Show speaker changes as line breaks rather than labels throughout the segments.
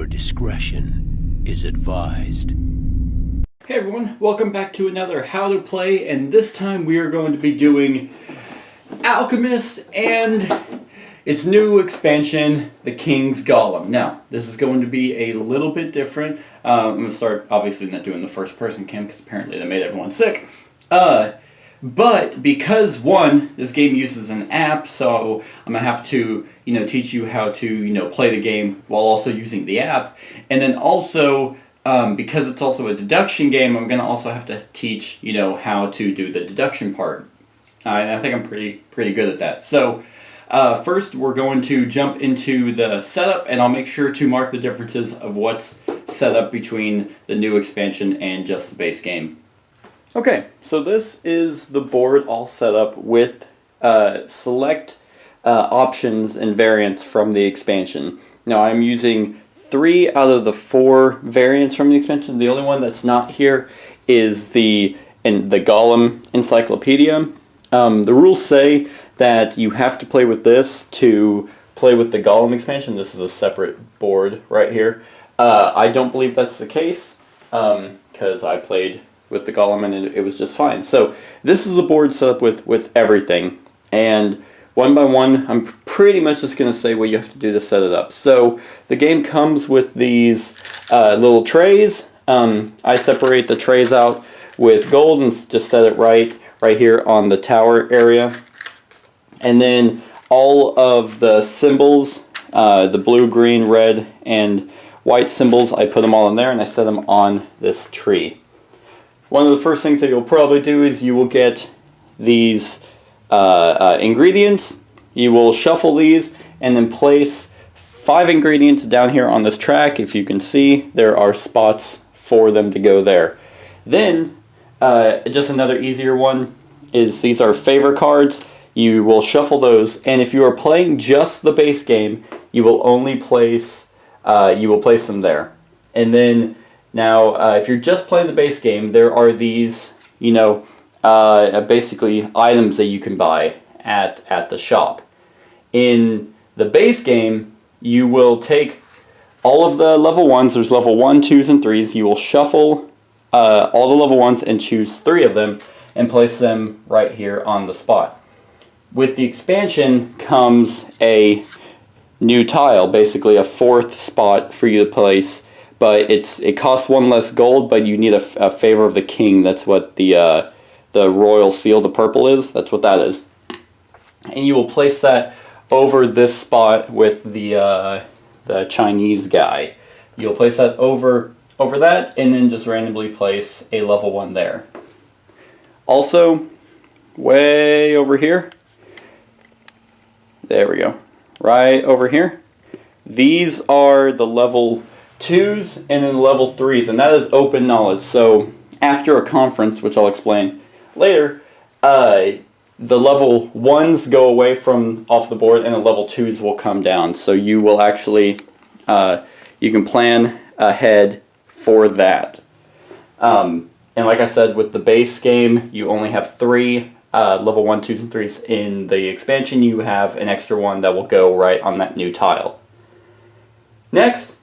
Viewer discretion is advised.
Hey everyone, welcome back to another How to Play, and this time we are going to be doing Alchemist and its new expansion, the King's Golem. Now, this is going to be a little bit different. I'm going to start, obviously, not doing the first person cam because apparently that made everyone sick. But because, one, this game uses an app, so I'm going to have to, teach you how to, play the game while also using the app. And then also, because it's also a deduction game, I'm going to also have to teach, how to do the deduction part. And I think I'm pretty good at that. So, first we're going to jump into the setup, and I'll make sure to mark the differences of what's set up between the new expansion and just the base game. Okay, so this is the board all set up with select options and variants from the expansion. Now I'm using 3 out of the 4 variants from the expansion. The only one that's not here is the Golem Encyclopedia. The rules say that you have to play with this to play with the Golem expansion. This is a separate board right here. I don't believe that's the case because I played with the Golem and it was just fine. So this is a board set up with everything, and one by one I'm pretty much just going to say what you have to do to set it up. So the game comes with these little trays. I separate the trays out with gold and just set it right here on the tower area, and then all of the symbols, the blue, green, red, and white symbols, I put them all in there and I set them on this tree. One of the first things that you'll probably do is you will get these ingredients. You will shuffle these and then place 5 ingredients down here on this track. If you can see, there are spots for them to go there. Then, just another easier one is these are favor cards. You will shuffle those, and if you are playing just the base game, you will only place them there. And then now, if you're just playing the base game, there are these, basically items that you can buy at the shop. In the base game, you will take all of the level 1s, there's level 1, 2s, and 3s, you will shuffle all the level 1s and choose 3 of them and place them right here on the spot. With the expansion comes a new tile, basically a 4th spot for you to place. But it costs 1 less gold, but you need a favor of the king. That's what the royal seal, the purple is. That's what that is. And you will place that over this spot with the Chinese guy. You'll place that over that, and then just randomly place a level 1 there. Also, way over here. There we go. Right over here. These are the level 2s and then level 3s, and that is open knowledge. So after a conference, which I'll explain later, the level 1s go away from off the board and the level 2s will come down. So you will actually, you can plan ahead for that. And like I said, with the base game, you only have 3 level 1, 2s, and 3s. In the expansion, you have an extra one that will go right on that new tile. Next,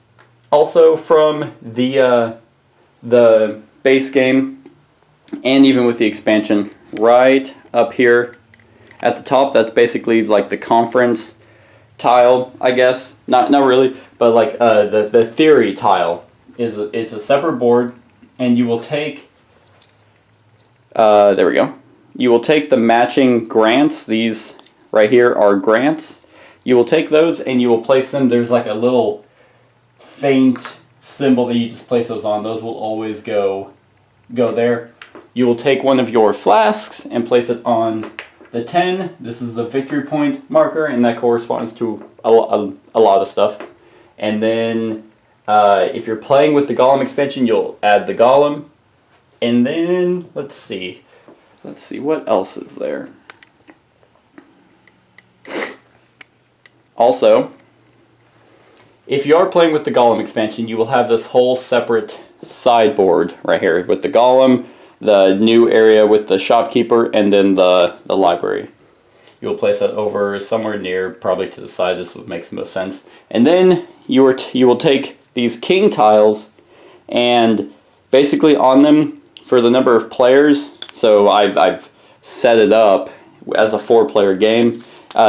also from the base game, and even with the expansion, right up here at the top, that's basically like the conference tile, I guess. Not really, but like the theory tile it's a separate board, and you will take there we go. You will take the matching grants. These right here are grants. You will take those and you will place them. There's like a little faint symbol that you just place those on. Those will always go there. You will take one of your flasks and place it on the 10. This is a victory point marker, and that corresponds to a lot of stuff. And then if you're playing with the Golem expansion, you'll add the Golem. And then let's see what else is there. Also, if you are playing with the Golem expansion, you will have this whole separate sideboard right here with the Golem, the new area with the shopkeeper, and then the library. You'll place that over somewhere near, probably to the side. This would make the most sense. And then you will take these king tiles, and basically on them for the number of players, so I've set it up as a 4-player game,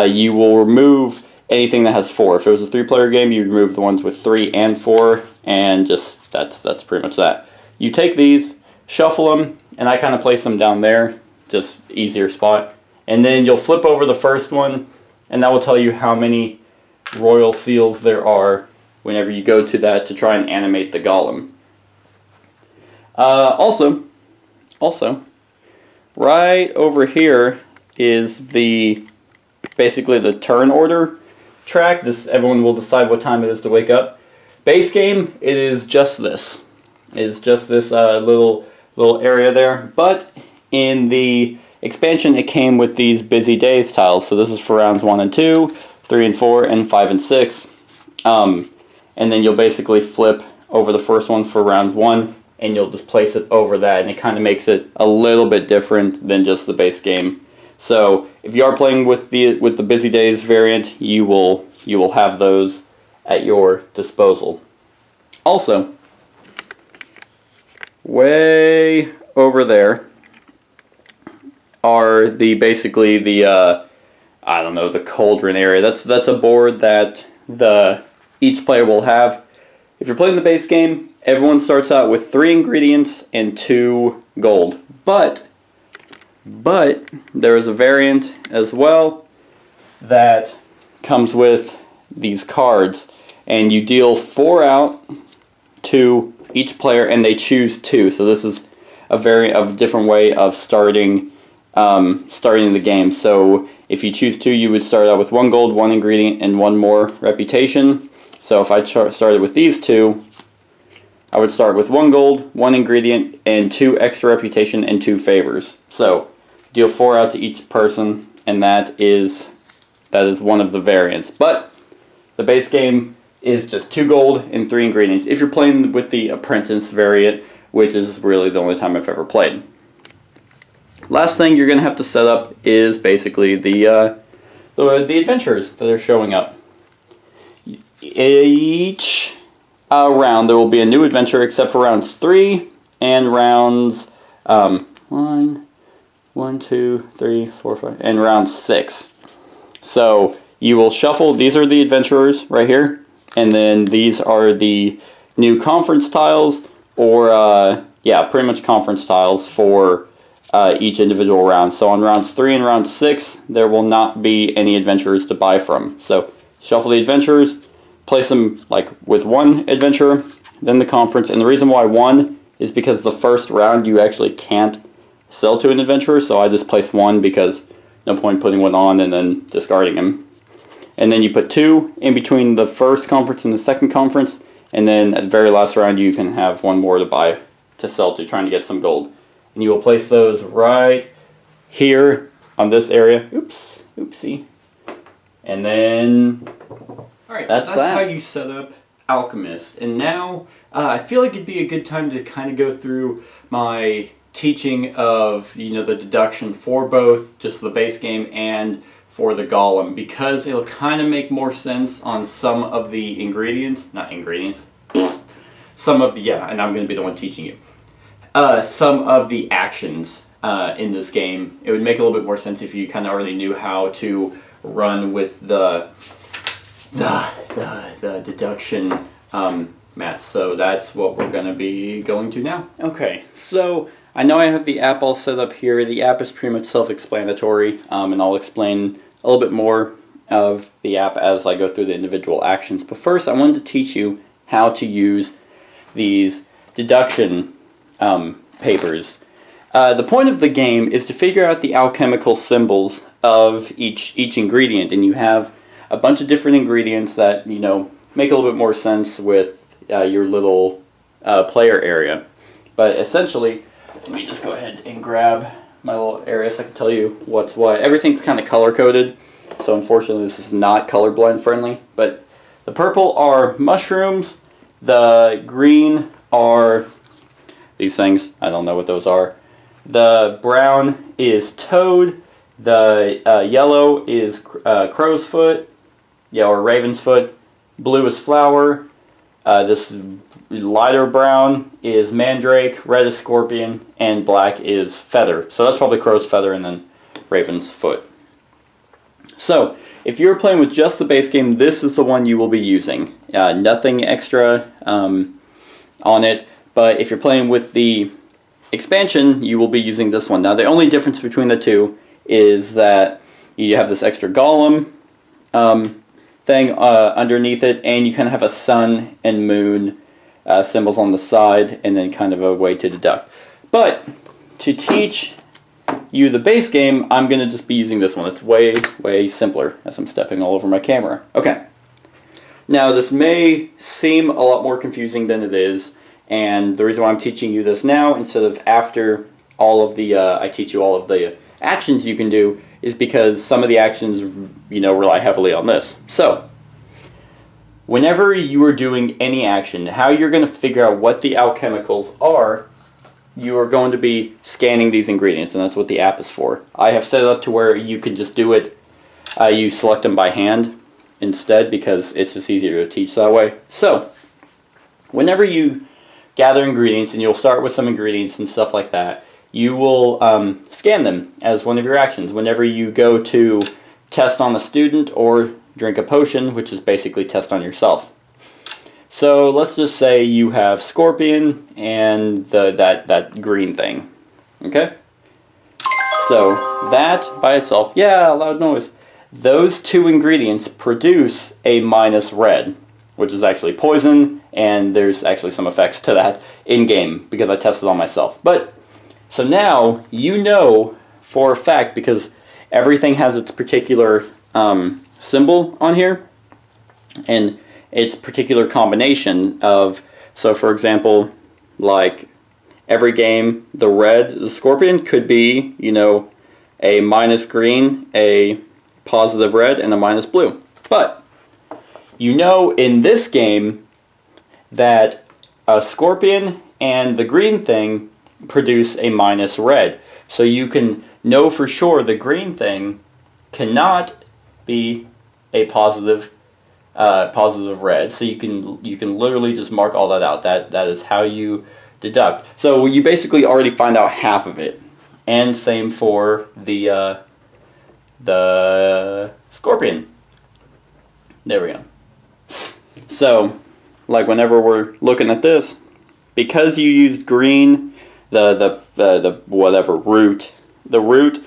you will remove anything that has 4. If it was a 3-player game, you remove the ones with 3 and 4, and just that's pretty much that. You take these, shuffle them, and I kind of place them down there, just easier spot. And then you'll flip over the first one, and that will tell you how many royal seals there are whenever you go to that to try and animate the golem. Also, right over here is basically the turn order track. Everyone will decide what time it is to wake up. Base game, it is just this. It is just this little area there. But in the expansion, it came with these busy days tiles. So this is for rounds 1 and 2, 3 and 4, and 5 and 6. And then you'll basically flip over the first one for rounds 1, and you'll just place it over that, and it kind of makes it a little bit different than just the base game. So if you are playing with the busy days variant, you will have those at your disposal. Also, way over there are basically the I don't know, the cauldron area. That's a board that each player will have. If you're playing the base game, everyone starts out with 3 ingredients and 2 gold. But there is a variant as well that comes with these cards, and you deal 4 out to each player, and they choose 2. So this is a different way of starting the game. So if you choose 2, you would start out with 1 gold, 1 ingredient, and 1 more reputation. So if I started with these 2, I would start with 1 gold, 1 ingredient, and 2 extra reputation and 2 favors. So deal 4 out to each person, and that is one of the variants. But the base game is just 2 gold and 3 ingredients. If you're playing with the apprentice variant, which is really the only time I've ever played. Last thing you're going to have to set up is basically the adventures that are showing up. Each round there will be a new adventure, except for rounds 3 and rounds 1, 2, 3, 4, 5, and round 6. So you will shuffle. These are the adventurers right here, and then these are the new conference tiles, or pretty much conference tiles for each individual round. So on rounds 3 and round 6, there will not be any adventurers to buy from. So shuffle the adventurers, place them like with 1 adventurer, then the conference. And the reason why 1 is because the first round you actually can't sell to an adventurer, so I just place 1 because no point putting 1 on and then discarding him. And then you put 2 in between the first conference and the second conference, and then at the very last round you can have 1 more to sell to, trying to get some gold. And you will place those right here on this area. Oopsie. And then alright, so that's how you set up Alchemist. And now I feel like it'd be a good time to kind of go through my teaching of the deduction for both just the base game and for the golem, because it'll kind of make more sense on some of the and I'm going to be the one teaching you. Some of the actions in this game. It would make a little bit more sense if you kind of already knew how to run with the deduction mats. So that's what we're going to be going to now. Okay, so I know I have the app all set up here. The app is pretty much self-explanatory, and I'll explain a little bit more of the app as I go through the individual actions. But first, I wanted to teach you how to use these deduction papers. The point of the game is to figure out the alchemical symbols of each ingredient, and you have a bunch of different ingredients that make a little bit more sense with your little player area. But essentially, let me just go ahead and grab my little area so I can tell you what's what. Everything's kind of color coded, so unfortunately this is not colorblind friendly. But the purple are mushrooms, the green are these things, I don't know what those are. The brown is toad, the yellow is crow's foot, or raven's foot, blue is flower, This lighter brown is mandrake, red is scorpion, and black is feather. So that's probably crow's feather and then raven's foot. So if you're playing with just the base game, this is the one you will be using. Nothing extra on it. But if you're playing with the expansion, you will be using this one. Now the only difference between the two is that you have this extra golem thing underneath it, and you kind of have a sun and moon symbols on the side, and then kind of a way to deduct. But to teach you the base game, I'm going to just be using this one. It's way, way simpler, as I'm stepping all over my camera. Okay. Now this may seem a lot more confusing than it is, and the reason why I'm teaching you this now instead of after all of the, I teach you all of the actions you can do, is because some of the actions, rely heavily on this. So, whenever you are doing any action, how you're going to figure out what the alchemicals are, you are going to be scanning these ingredients, and that's what the app is for. I have set it up to where you can just do it, you select them by hand instead, because it's just easier to teach that way. So, whenever you gather ingredients, and you'll start with some ingredients and stuff like that, you will scan them as one of your actions. Whenever you go to test on a student or drink a potion, which is basically test on yourself. So let's just say you have scorpion and that green thing. Okay? So that by itself, yeah, loud noise. Those two ingredients produce a minus red, which is actually poison, and there's actually some effects to that in-game because I tested on myself. But so now you know for a fact, because everything has its particular symbol on here and its particular combination of, so for example, like every game, the scorpion could be, a minus green, a positive red, and a minus blue. But in this game that a scorpion and the green thing produce a minus red. So you can know for sure the green thing cannot be a positive red. So you can literally just mark all that out. That is how you deduct. So you basically already find out half of it. And same for the scorpion. There we go. So, like whenever we're looking at this, because you used green, the whatever root, the root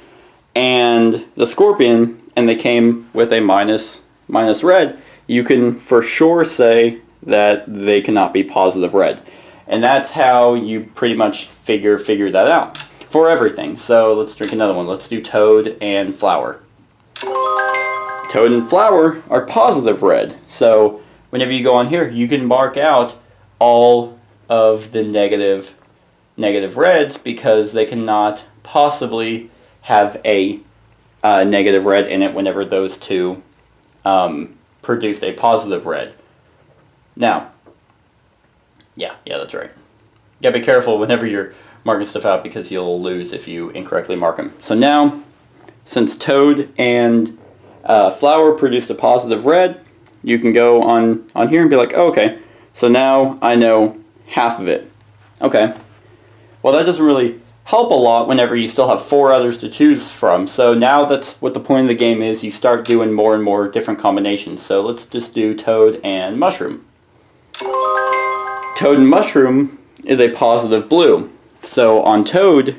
and the scorpion, and they came with a minus red, you can for sure say that they cannot be positive red. And that's how you pretty much figure that out for everything. So let's drink another one. Let's do toad and flower. Toad and flower are positive red. So whenever you go on here, you can mark out all of the negative reds because they cannot possibly have a negative red in it whenever those two produced a positive red. Now, yeah, that's right. You gotta be careful whenever you're marking stuff out because you'll lose if you incorrectly mark them. So now, since toad and flower produced a positive red, you can go on here and be like, oh, okay, so now I know half of it. Okay. Well, that doesn't really help a lot whenever you still have 4 others to choose from. So now that's what the point of the game is. You start doing more and more different combinations. So let's just do toad and mushroom. Toad and mushroom is a positive blue. So on toad,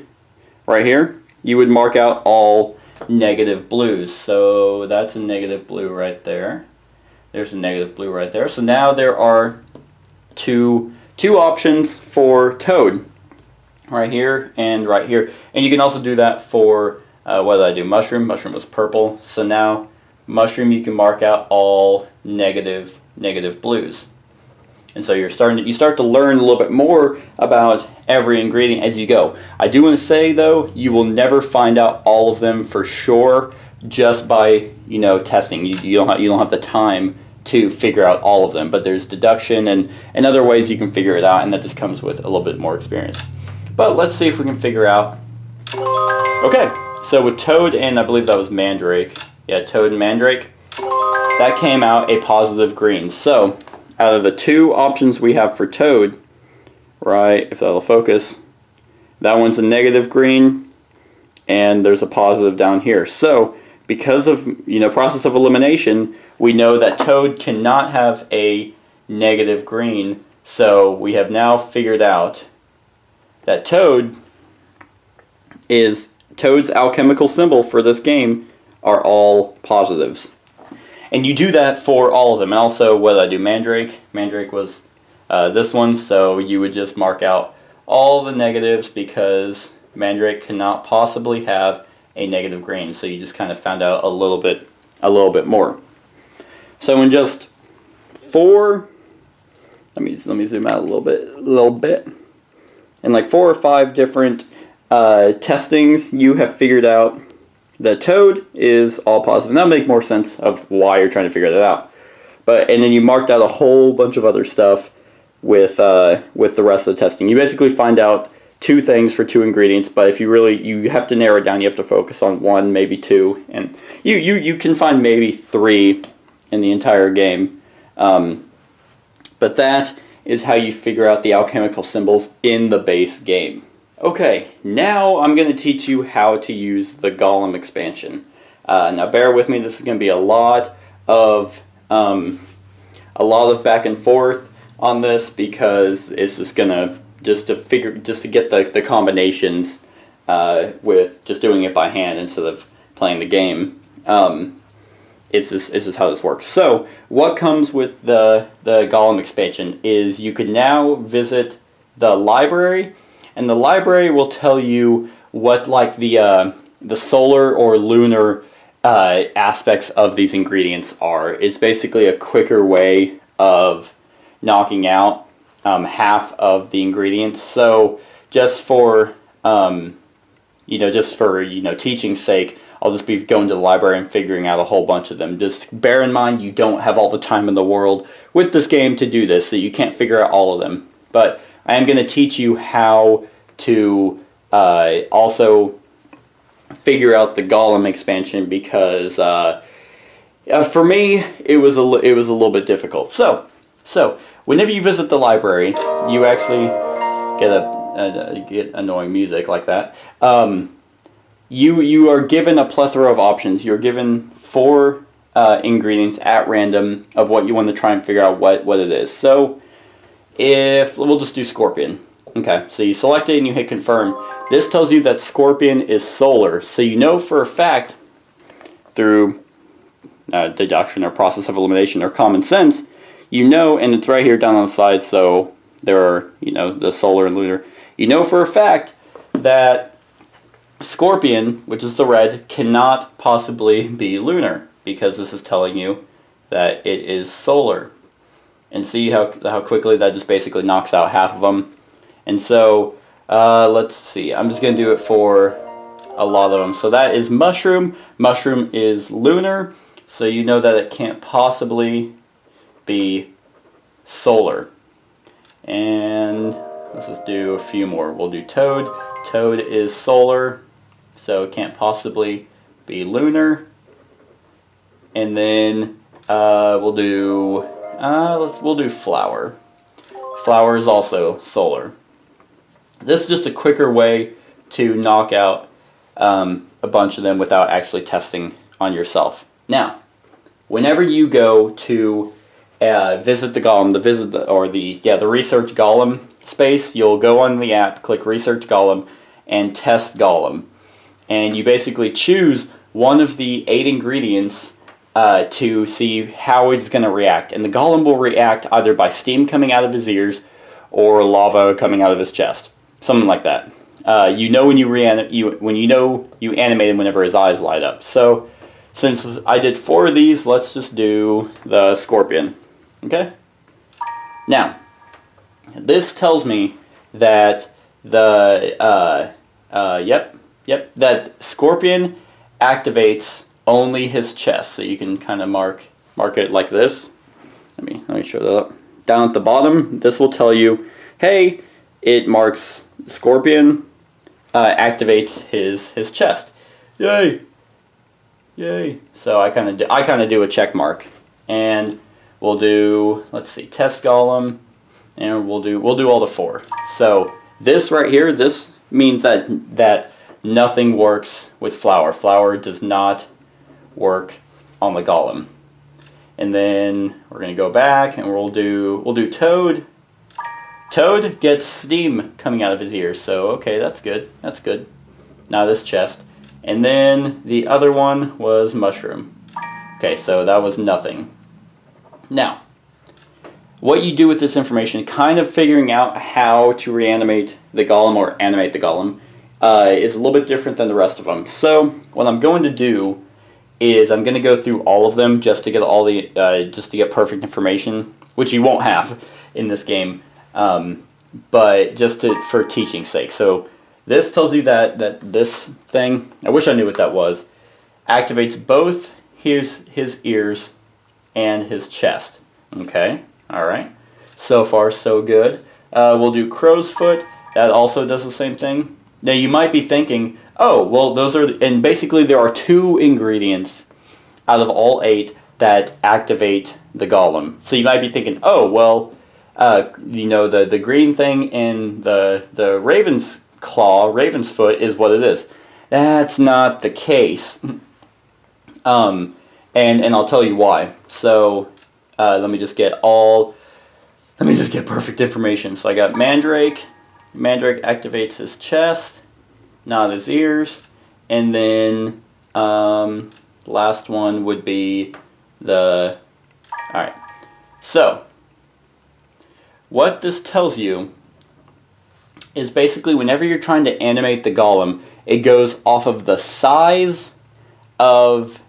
right here, you would mark out all negative blues. So that's a negative blue right there. There's a negative blue right there. So now there are two options for toad. Right here and right here. And you can also do that for, what did I do? Mushroom. Mushroom was purple. So now, mushroom, you can mark out all negative blues. And so you start to learn a little bit more about every ingredient as you go. I do want to say, though, you will never find out all of them for sure just by, testing. You don't have the time to figure out all of them. But there's deduction and other ways you can figure it out, and that just comes with a little bit more experience. But let's see if we can figure out. Okay, so with toad and I believe that was mandrake. Yeah, toad and mandrake. That came out a positive green. So out of the two options we have for Toad, right, if that'll focus, that one's a negative green, and there's a positive down here. So, because of, process of elimination, we know that Toad cannot have a negative green, so we have now figured out that Toad's alchemical symbol for this game are all positives. And you do that for all of them. And also, what did I do? Mandrake. Mandrake was this one, so you would just mark out all the negatives because Mandrake cannot possibly have a negative green. So you just kind of found out a little bit more. So in just 4, let me zoom out a little bit. In like 4 or 5 different testings, you have figured out that Toad is all positive. And that'll make more sense of why you're trying to figure that out. And then you marked out a whole bunch of other stuff with the rest of the testing. You basically find out 2 things for 2 ingredients, but if you have to narrow it down, you have to focus on 1, maybe 2, and you can find maybe 3 in the entire game. But that is how you figure out the alchemical symbols in the base game. Okay, now I'm going to teach you how to use the Golem expansion. Now bear with me, this is going to be a lot of back and forth on this because it's just gonna just to get the combinations with just doing it by hand instead of playing the game. It's just how this works. So what comes with the Golem expansion is you can now visit the library, and the library will tell you what like the solar or lunar aspects of these ingredients are. It's basically a quicker way of knocking out half of the ingredients. So just for teaching's sake, I'll just be going to the library and figuring out a whole bunch of them. Just bear in mind you don't have all the time in the world with this game to do this, so you can't figure out all of them. But I am going to teach you how to also figure out the Golem expansion because for me it was a little bit difficult. So whenever you visit the library, you actually get annoying music like that. You are given a plethora of options. You're given 4 ingredients at random of what you want to try and figure out what it is. So if we'll just do scorpion. Okay, so you select it and you hit confirm. This tells you that scorpion is solar. So you know for a fact through deduction or process of elimination or common sense, you know, and it's right here down on the side, so there are, the solar and lunar. You know for a fact that scorpion, which is the red, cannot possibly be lunar because this is telling you that it is solar. And see how quickly that just basically knocks out half of them. And so, let's see, I'm just going to do it for a lot of them. So that is mushroom. Mushroom is lunar, so you know that it can't possibly be solar. And let's just do a few more. We'll do toad. Toad is solar, so it can't possibly be lunar. And then we'll do flower. Flower is also solar. This is just a quicker way to knock out a bunch of them without actually testing on yourself. Now, whenever you go to visit the Golem, the Research Golem space, you'll go on the app, click Research Golem, and test Golem. And you basically choose one of the 8 ingredients to see how it's going to react. And the Golem will react either by steam coming out of his ears or lava coming out of his chest. Something like that. You know when you animate him whenever his eyes light up. So since I did 4 of these, let's just do the scorpion. Okay? Now, this tells me that that scorpion activates only his chest. So you can kind of mark it like this. Let me show that up. Down at the bottom, this will tell you, hey, it marks scorpion activates his chest. Yay! So I kind of do a check mark, and We'll do, let's see, test Golem, and we'll do all the 4. So this right here, this means that nothing works with Flower. Flower does not work on the Golem. And then we're gonna go back and we'll do Toad. Toad gets steam coming out of his ears, so okay, that's good. That's good. Now this chest. And then the other one was Mushroom. Okay, so that was nothing. Now, what you do with this information, kind of figuring out how to reanimate the Golem or animate the Golem, is a little bit different than the rest of them. So what I'm going to do is I'm going to go through all of them just to get all the just to get perfect information, which you won't have in this game, but just for teaching's sake. So this tells you that this thing, I wish I knew what that was, activates both his ears and his chest. Okay, all right. So far, so good. We'll do Crow's Foot. That also does the same thing. Now you might be thinking, oh, well, those are, and basically there are 2 ingredients out of all 8 that activate the Golem. So you might be thinking, oh, well, you know, the green thing in the Raven's Claw, Raven's Foot is what it is. That's not the case. And I'll tell you why. So let me just get perfect information. So I got Mandrake. Mandrake activates his chest, not his ears. And then last one would be the... Alright. So, what this tells you is basically whenever you're trying to animate the Golem, it goes off of the size of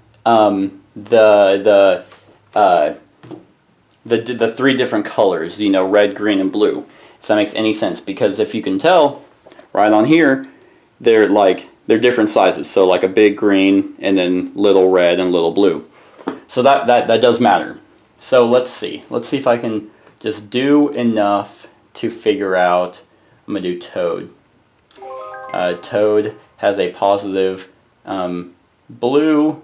the 3 different colors, you know, red, green, and blue, if that makes any sense. Because if you can tell, right on here, they're different sizes. So like a big green, and then little red and little blue. So that does matter. So let's see if I can just do enough to figure out. I'm gonna do Toad. Toad has a positive blue.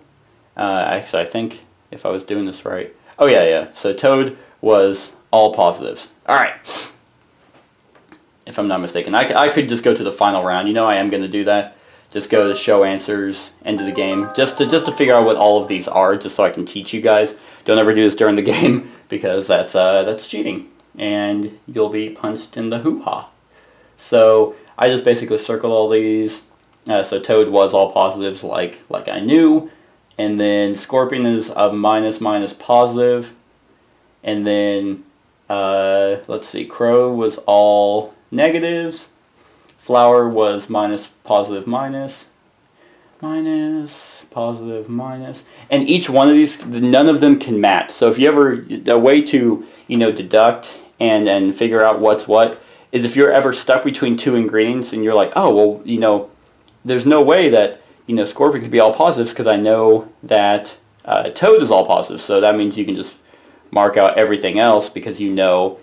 Actually, I think if I was doing this right. Oh yeah. So Toad was all positives. All right. If I'm not mistaken, I could just go to the final round. You know, I am going to do that. Just go to show answers, end of the game, just to figure out what all of these are, just so I can teach you guys. Don't ever do this during the game because that's cheating, and you'll be punched in the hoo-ha. So I just basically circle all these. So Toad was all positives, like I knew. And then Scorpion is a minus positive. And then, let's see, Crow was all negatives. Flower was minus, positive, minus. Minus, positive, minus. And each one of these, none of them can match. So if you ever, a way to, you know, deduct and figure out what's what, is if you're ever stuck between 2 ingredients and you're like, oh, well, you know, there's no way that, you know, Scorpion could be all positives because I know that Toad is all positive. So that means you can just mark out everything else because you know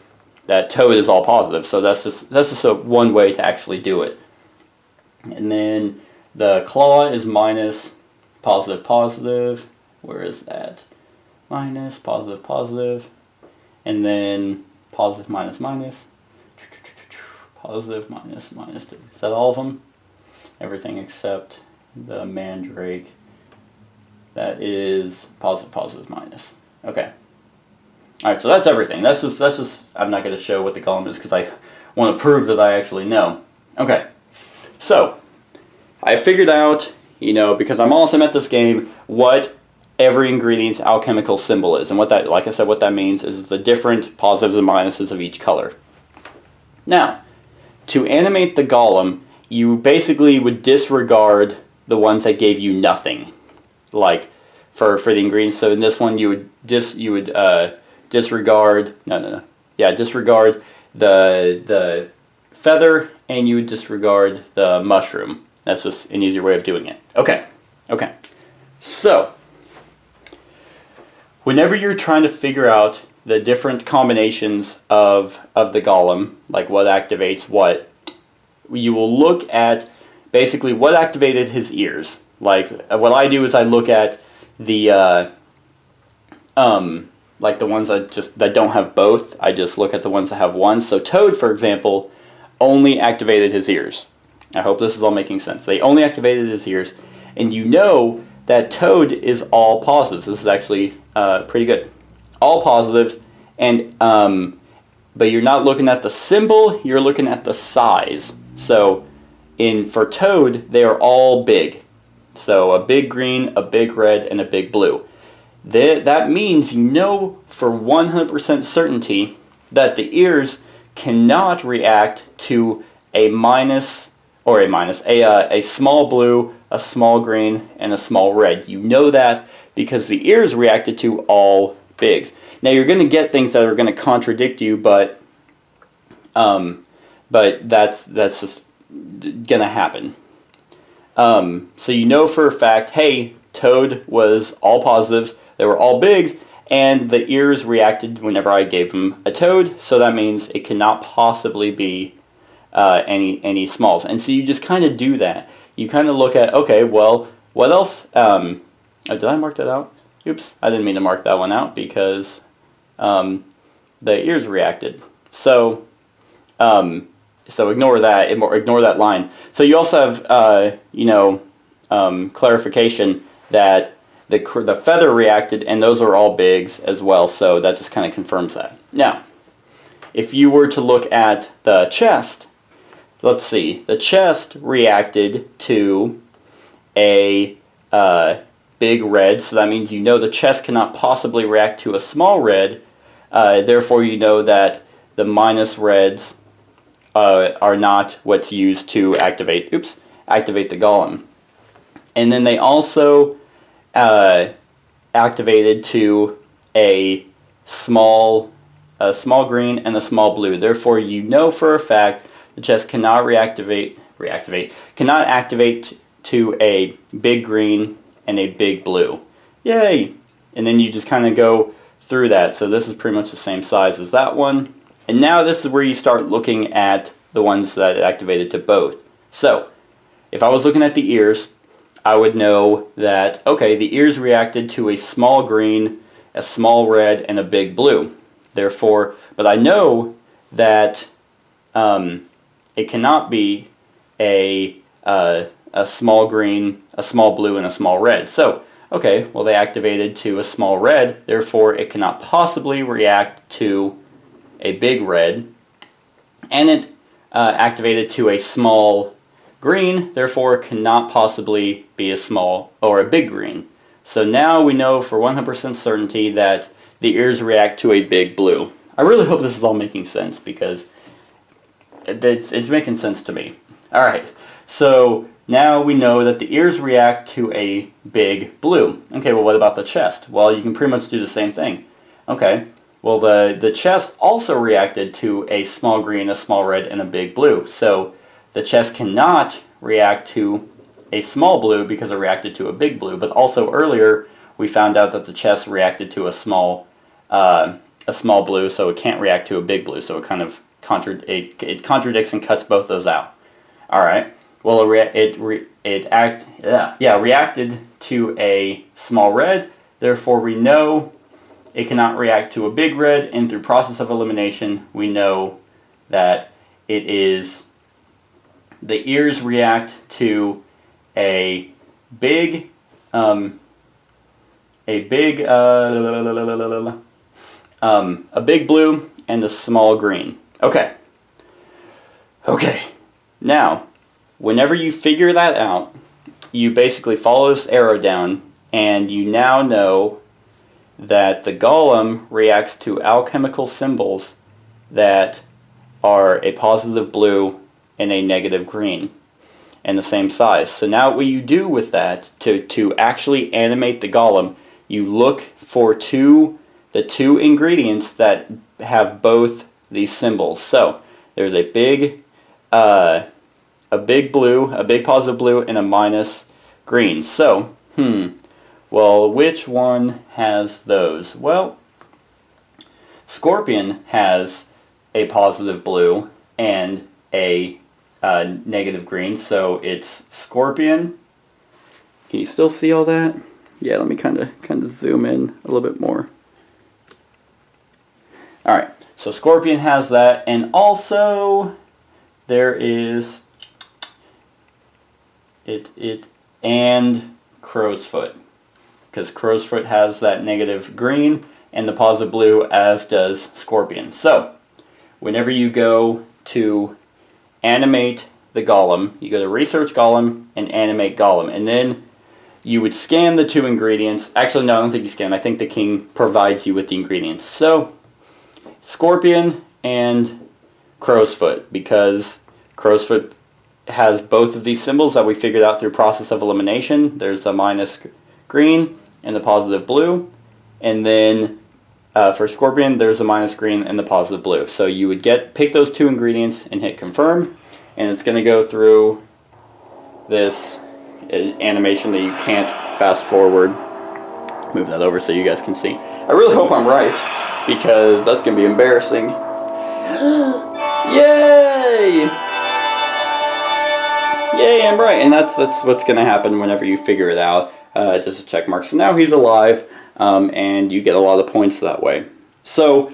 that Toad is all positive. So that's just one way to actually do it. And then the Claw is minus, positive, positive. Where is that? Minus, positive, positive. And then positive, minus, minus. Positive, minus, minus. Is that all of them? Everything except the Mandrake. That is positive, positive, minus. Okay. Alright, so that's everything. That's just, I'm not going to show what the Golem is because I want to prove that I actually know. Okay. So, I figured out, you know, because I'm awesome at this game, what every ingredient's alchemical symbol is. And what that, like I said, what that means is the different positives and minuses of each color. Now, to animate the Golem, you basically would disregard the ones that gave you nothing. Like, for the ingredients. So in this one, you would disregard, disregard the feather, and you would disregard the mushroom. That's just an easier way of doing it. Okay. So, whenever you're trying to figure out the different combinations of the Golem, like what activates what, you will look at basically what activated his ears. Like, what I do is I look at the like the ones that don't have both. I just look at the ones that have one. So Toad, for example, only activated his ears. I hope this is all making sense. They only activated his ears, and you know that Toad is all positives. This is actually pretty good. All positives, and but you're not looking at the symbol, you're looking at the size. So for Toad, they are all big. So a big green, a big red, and a big blue. That means you know for 100% certainty that the ears cannot react to a small blue, a small green, and a small red. You know that because the ears reacted to all bigs. Now you're going to get things that are going to contradict you, but that's just going to happen. So you know for a fact, hey, Toad was all positives, they were all bigs, and the ears reacted whenever I gave him a Toad, so that means it cannot possibly be any smalls. And so you just kind of do that. You kind of look at, okay, well, what else? Oh, did I mark that out? Oops, I didn't mean to mark that one out because the ears reacted. So ignore that. Ignore that line. So you also have, clarification that the feather reacted, and those are all bigs as well. So that just kind of confirms that. Now, if you were to look at the chest, let's see. The chest reacted to a big red, so that means you know the chest cannot possibly react to a small red. Therefore, you know that the minus reds are not what's used to activate the golem. And then they also activated to a small green and a small blue. Therefore, you know for a fact the chest cannot cannot activate to a big green and a big blue. Yay! And then you just kind of go through that. So this is pretty much the same size as that one. And now this is where you start looking at the ones that activated to both. So, if I was looking at the ears, I would know that, okay, the ears reacted to a small green, a small red, and a big blue. Therefore, but I know that it cannot be a small green, a small blue, and a small red. So, okay, well they activated to a small red, therefore it cannot possibly react to a big red, and it activated to a small green, therefore it cannot possibly be a small or a big green. So now we know for 100% certainty that the ears react to a big blue. I really hope this is all making sense because it's making sense to me. Alright, so now we know that the ears react to a big blue. Okay, well what about the chest? Well, you can pretty much do the same thing. Okay, well the chest also reacted to a small green, a small red, and a big blue. So the chest cannot react to a small blue because it reacted to a big blue. But also earlier we found out that the chest reacted to a small blue, so it can't react to a big blue. So it kind of contradicts and cuts both those out. All right. Well, it reacted to a small red. Therefore, we know it cannot react to a big red, and through process of elimination, we know that it is the ears react to a big blue, and a small green. Okay. Now, whenever you figure that out, you basically follow this arrow down, and you now know that the golem reacts to alchemical symbols that are a positive blue and a negative green, and the same size. So now what you do with that, to actually animate the golem, you look for the two ingredients that have both these symbols. So there's a big blue, a big positive blue, and a minus green. So, well, which one has those? Well, Scorpion has a positive blue and a negative green, so it's Scorpion. Can you still see all that? Yeah, let me kind of zoom in a little bit more. So Scorpion has that, and also there is it and Crow's Foot, because Crow's Foot has that negative green and the positive blue, as does Scorpion. So whenever you go to animate the Golem, you go to Research Golem and Animate Golem, and then you would scan the 2 ingredients. Actually, no, I don't think you scan. I think the king provides you with the ingredients. So Scorpion and Crow's Foot, because Crow's Foot has both of these symbols that we figured out through process of elimination. There's the minus green and the positive blue, and then for Scorpion there's the minus green and the positive blue. So you would pick those 2 ingredients and hit confirm, and it's going to go through this animation that you can't fast forward. Move that over so you guys can see. I really hope I'm right, because that's going to be embarrassing. Yay! Yay, I'm right. And that's what's going to happen whenever you figure it out. Just a check mark. So now he's alive, and you get a lot of points that way. So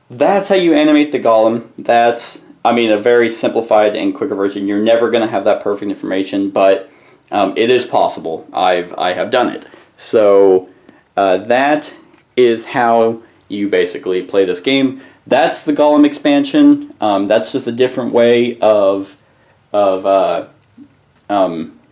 that's how you animate the Golem. That's, I mean, a very simplified and quicker version. You're never going to have that perfect information, but it is possible. I have done it. So that is how you basically play this game. That's the Golem expansion. That's just a different way of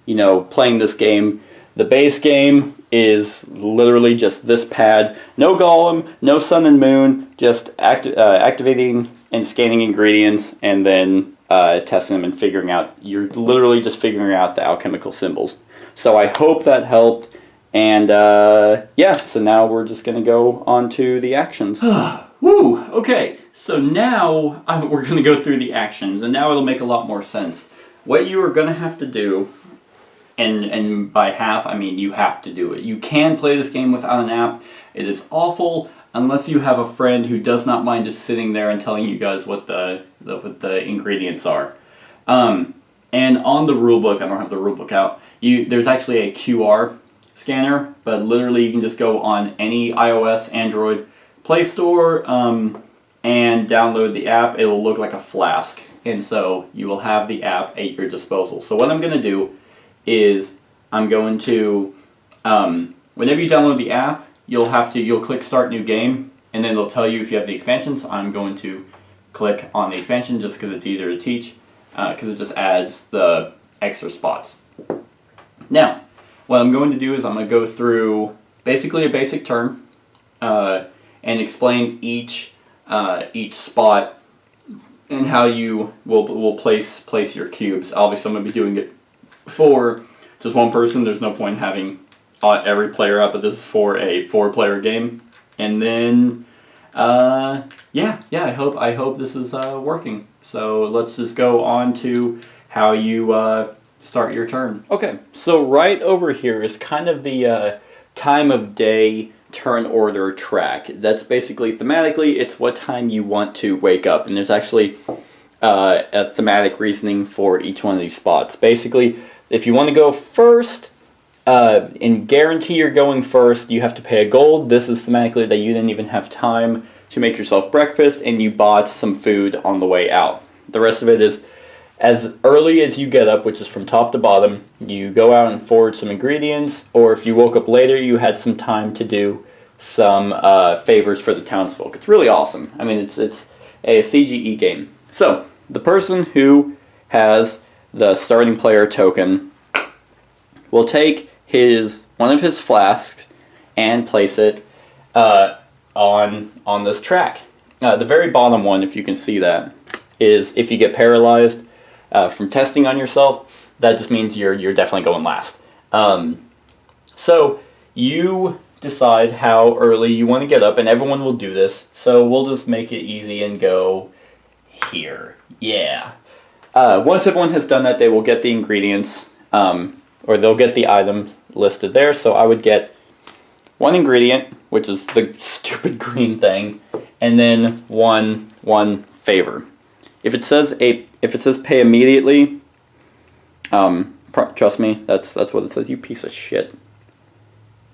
you know, playing this game. The base game is literally just this pad. No Golem, no sun and moon, just activating and scanning ingredients, and then testing them and figuring out. You're literally just figuring out the alchemical symbols. So I hope that helped. And yeah, so now we're just going to go on to the actions. Woo! Okay, so now we're going to go through the actions, and now it'll make a lot more sense. What you are going to have to do, and by half, I mean you have to do it. You can play this game without an app. It is awful unless you have a friend who does not mind just sitting there and telling you guys what the ingredients are. And on the rulebook, I don't have the rulebook out, there's actually a QR scanner, but literally you can just go on any iOS, Android Play Store and download the app. It will look like a flask, and so you will have the app at your disposal. So what I'm going to do is I'm going to, whenever you download the app, you'll click Start New Game, and then it'll tell you if you have the expansions. I'm going to click on the expansion just because it's easier to teach, because it just adds the extra spots. Now, what I'm going to do is I'm going to go through basically a basic turn and explain each spot and how you will place your cubes. Obviously, I'm going to be doing it for just one person. There's no point in having every player up, but this is for a 4-player game. And then, yeah, I hope this is working. So let's just go on to how you start your turn. Okay, so right over here is kind of the time of day turn order track. That's basically, thematically, it's what time you want to wake up. And there's actually a thematic reasoning for each one of these spots. Basically, if you want to go first, and guarantee you're going first, you have to pay a gold. This is thematically that you didn't even have time to make yourself breakfast, and you bought some food on the way out. The rest of it is, as early as you get up, which is from top to bottom, you go out and forage some ingredients, or if you woke up later, you had some time to do some favors for the townsfolk. It's really awesome. I mean, it's a CGE game. So, the person who has the starting player token will take one of his flasks and place it on this track. The very bottom one, if you can see that, is if you get paralyzed from testing on yourself, that just means you're definitely going last. So you decide how early you want to get up, and everyone will do this. So we'll just make it easy and go here. Yeah. Once everyone has done that, they will get the ingredients, or they'll get the items listed there. So I would get one ingredient, which is the stupid green thing, and then one favor. If it says pay immediately, trust me, that's what it says. You piece of shit.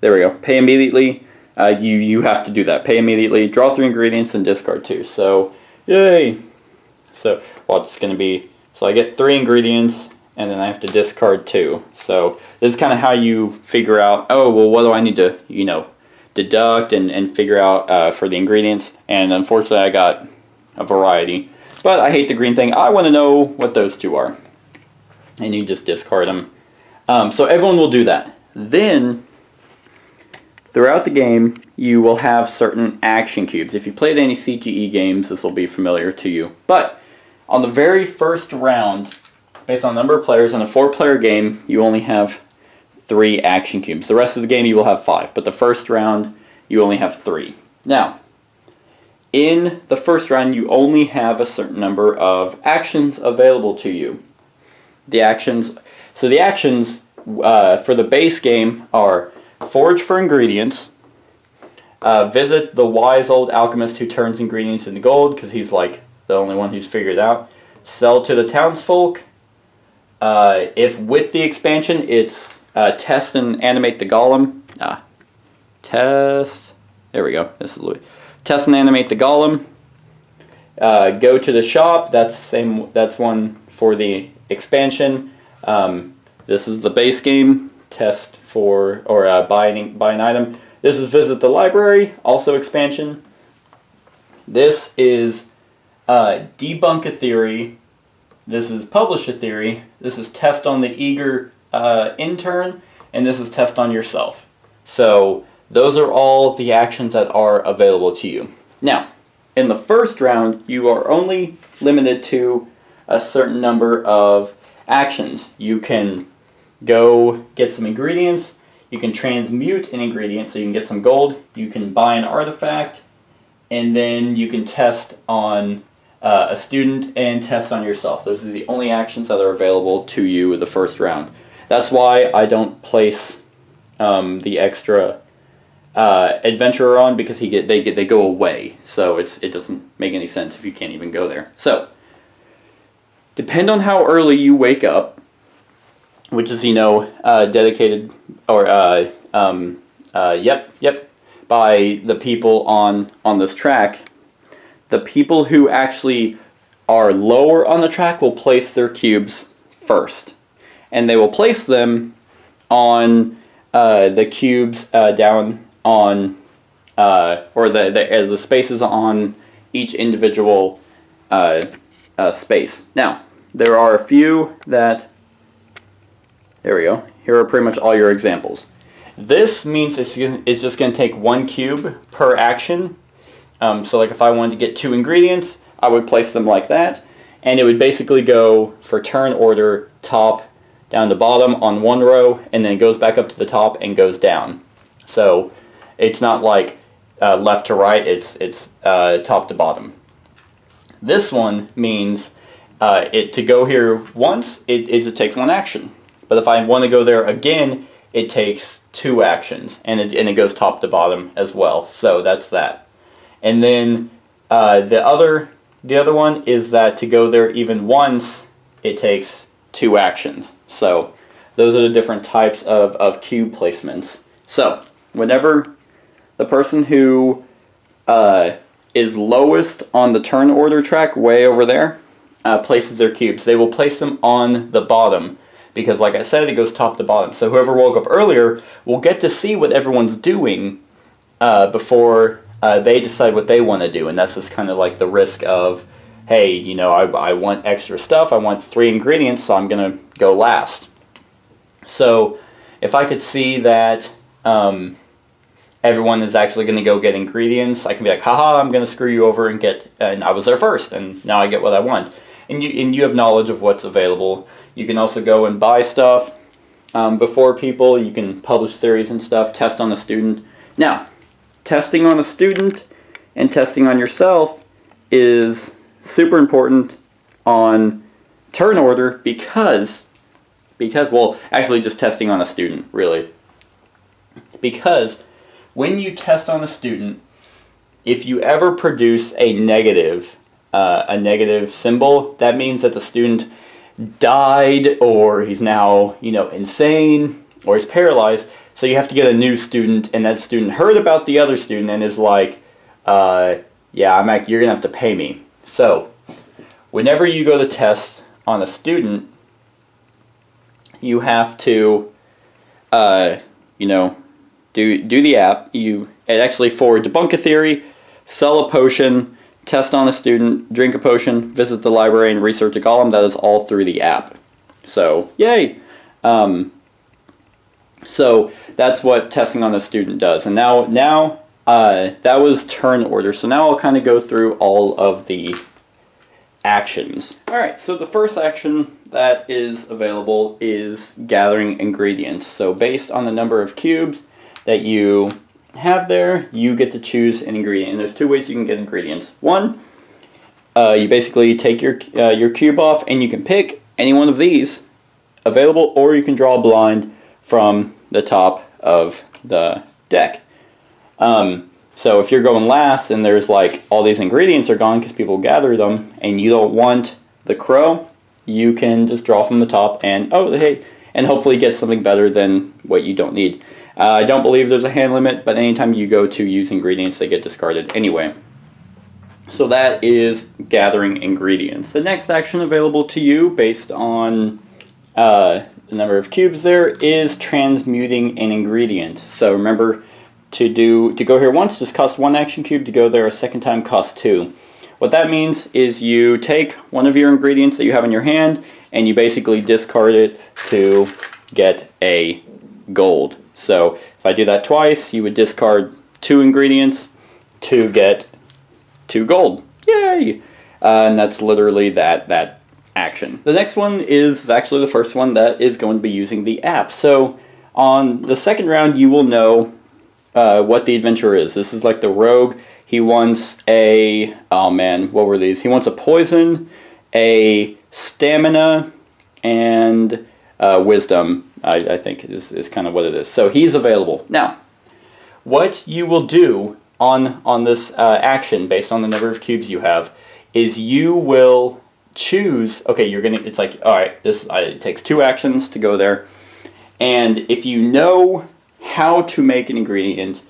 There we go. Pay immediately. You have to do that. Pay immediately. Draw 3 ingredients and discard 2. So Yay! So, well, it's going to be, so I get 3 ingredients, and then I have to discard 2. So, this is kind of how you figure out, oh, well, what do I need to, deduct and figure out for the ingredients. And unfortunately, I got a variety. But I hate the green thing. I want to know what those 2 are. And you just discard them. So, everyone will do that. Then, throughout the game, you will have certain action cubes. If you played any CGE games, this will be familiar to you. But on the very first round, based on the number of players, in a 4-player game, you only have 3 action cubes. The rest of the game, you will have 5. But the first round, you only have 3. Now, in the first round, you only have a certain number of actions available to you. The actions for the base game are forage for ingredients, visit the wise old alchemist who turns ingredients into gold, because he's like the only one who's figured it out, sell to the townsfolk. If with the expansion, it's test and animate the golem. There we go. This is Louis. Test and animate the golem. Go to the shop. That's one for the expansion. This is the base game. Test for buy an item. This is visit the library. Also expansion. This is debunk a theory. This is publish a theory. This is test on the eager intern, and this is test on yourself. So those are all the actions that are available to you. Now, in the first round, you are only limited to a certain number of actions. You can go get some ingredients. You can transmute an ingredient so you can get some gold. You can buy an artifact, and then you can test on a student and test on yourself. Those are the only actions that are available to you in the first round. That's why I don't place the extra adventurer on, because they go away. So it doesn't make any sense if you can't even go there. So depend on how early you wake up, which is dedicated or by the people on this track. The people who actually are lower on the track will place their cubes first, and they will place them on the cubes down on or the spaces on each individual space. Now, there are a few that. There we go. Here are pretty much all your examples. This means it's just going to take 1 cube per action. So like if I wanted to get 2 ingredients, I would place them like that. And it would basically go for turn order, top down to bottom on 1 row, and then it goes back up to the top and goes down. So it's not like left to right, it's top to bottom. This one means to go here once, it takes 1 action. But if I want to go there again, it takes 2 actions, and it goes top to bottom as well. So that's that. And then the other one is that to go there even once, it takes 2 actions. So those are the different types of cube placements. So whenever the person who is lowest on the turn order track, way over there, places their cubes, they will place them on the bottom. Because like I said, it goes top to bottom. So whoever woke up earlier will get to see what everyone's doing before they decide what they want to do. And that's just kind of like the risk of, hey, I want extra stuff. I want 3 ingredients, so I'm going to go last. So if I could see that everyone is actually going to go get ingredients, I can be like, haha, I'm going to screw you over and I was there first, and now I get what I want. And you have knowledge of what's available. You can also go and buy stuff before people. You can publish theories and stuff, test on a student. Now, testing on a student and testing on yourself is super important on turn order because, well, actually just testing on a student, really. Because when you test on a student, if you ever produce a negative symbol, that means that the student died, or he's now, insane, or he's paralyzed. So you have to get a new student, and that student heard about the other student and is like, yeah, you're gonna have to pay me. So, whenever you go to test on a student, you have to, do the app. Actually, for debunk a theory, sell a potion, test on a student, drink a potion, visit the library, and research a golem. That is all through the app. So, yay! So that's what testing on a student does. And now that was turn order. So now I'll kind of go through all of the actions. All right. So the first action that is available is gathering ingredients. So based on the number of cubes that you have there, you get to choose an ingredient. And there's two ways you can get ingredients. One, you basically take your cube off, and you can pick any one of these available, or you can draw a blind from the top of the deck. So if you're going last and there's like all these ingredients are gone because people gather them, and you don't want the crow, you can just draw from the top and and hopefully get something better than what you don't need. I don't believe there's a hand limit, but anytime you go to use ingredients, they get discarded anyway. So that is gathering ingredients. The next action available to you based on the number of cubes there is transmuting an ingredient. So remember, to go here once, this costs 1 action cube. To go there a second time costs 2. What that means is you take one of your ingredients that you have in your hand and you basically discard it to get a gold. So if I do that twice, you would discard 2 ingredients to get 2 gold. Yay! And that's literally that action. The next one is actually the first one that is going to be using the app. So on the second round, you will know what the adventure is. This is like the rogue. He wants what were these? He wants a poison, a stamina, and wisdom, I think is kind of what it is. So he's available. Now, what you will do on this action, based on the number of cubes you have, is you will choose, it's like, all right, it takes 2 actions to go there. And if you know how to make an ingredient,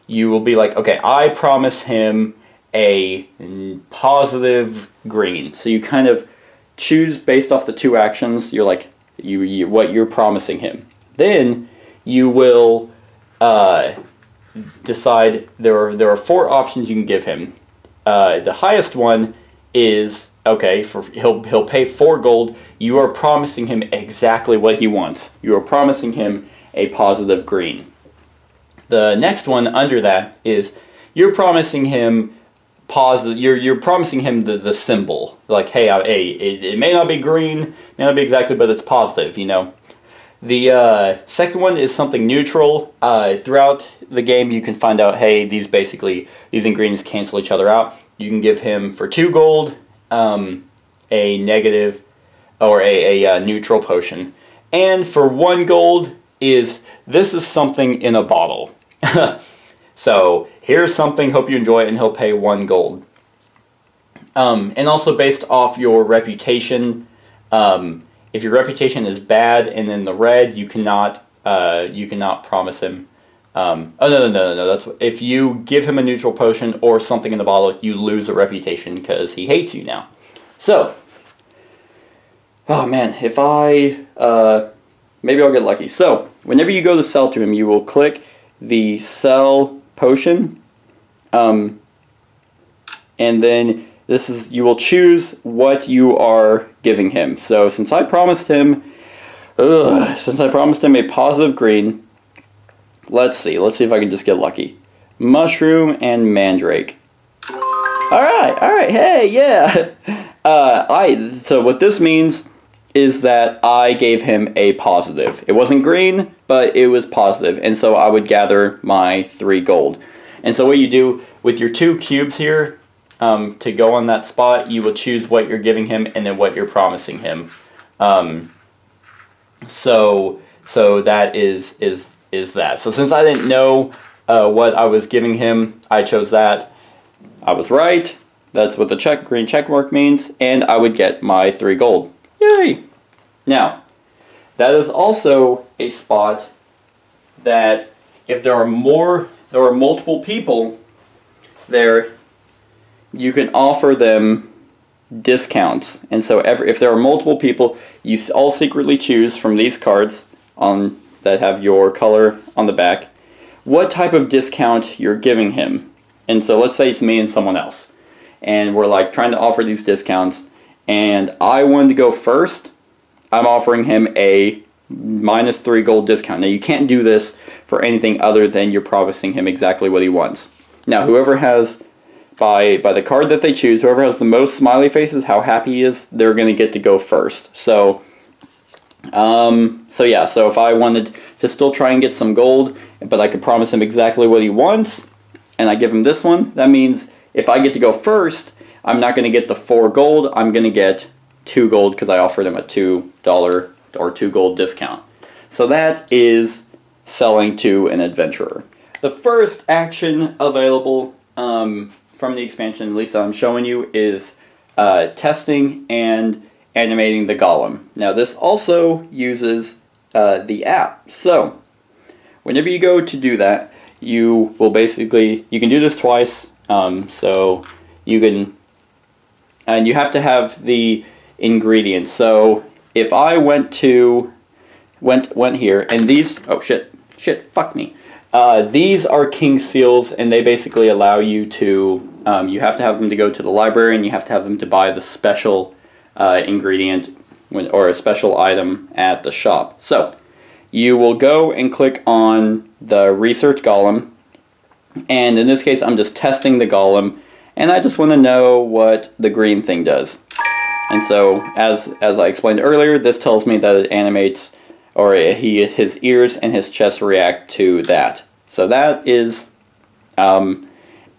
you will be like, okay, I promise him a positive green. So you kind of choose based off the 2 actions. You're like, what you're promising him. Then you will decide there are 4 options you can give him. The highest one is he'll pay 4 gold. You are promising him exactly what he wants. You are promising him a positive green. The next one under that is you're promising him positive. You're promising him the symbol. Like, hey, it may not be green, may not be exactly, but it's positive. The second one is something neutral. Throughout the game, you can find out, hey, these ingredients cancel each other out. You can give him for 2 gold a negative or a neutral potion, and for 1 gold this is something in a bottle. So here's something, hope you enjoy it, and he'll pay 1 gold. And also based off your reputation, if your reputation is bad and in the red, you cannot promise him. No. That's if you give him a neutral potion or something in the bottle, you lose a reputation because he hates you now. So, oh man, if maybe I'll get lucky. So, whenever you go to sell to him, you will click the sell potion, and then you will choose what you are giving him. So, since I promised him a positive green, let's see if I can just get lucky. Mushroom and mandrake. All right, hey, yeah. So what this means is that I gave him a positive. It wasn't green, but it was positive, and so I would gather my 3 gold. And so what you do with your 2 cubes here, to go on that spot, you will choose what you're giving him and then what you're promising him. So that is that. So since I didn't know what I was giving him, I chose that. I was right. That's what the green check mark means, and I would get my 3 gold. Yay! Now, that is also a spot that if there are multiple people there, you can offer them discounts. And so if there are multiple people, you all secretly choose from these cards that have your color on the back what type of discount you're giving him. And so let's say it's me and someone else, and we're like trying to offer these discounts, and I wanted to go first. I'm offering him a -3 gold discount. Now you can't do this for anything other than you're promising him exactly what he wants. Now whoever has, by the card that they choose, whoever has the most smiley faces, how happy he is, they're going to get to go first. So so if I wanted to still try and get some gold, but I could promise him exactly what he wants, and I give him this one, that means if I get to go first, I'm not going to get the 4 gold, I'm going to get 2 gold because I offered him a $2 or 2 gold discount. So that is selling to an adventurer. The first action available from the expansion, at least I'm showing you, is testing and animating the Golem. Now this also uses the app. So whenever you go to do that, you will basically, you can do this twice. So you can, and you have to have the ingredients. So if I went here, and these, oh shit, fuck me. These are king seals, and they basically allow you to, you have to have them to go to the library, and you have to have them to buy the special ingredient or a special item at the shop. So you will go and click on the research Golem, and in this case I'm just testing the Golem, and I just want to know what the green thing does. And so as I explained earlier, this tells me that it animates, or his ears and his chest react to that. So that is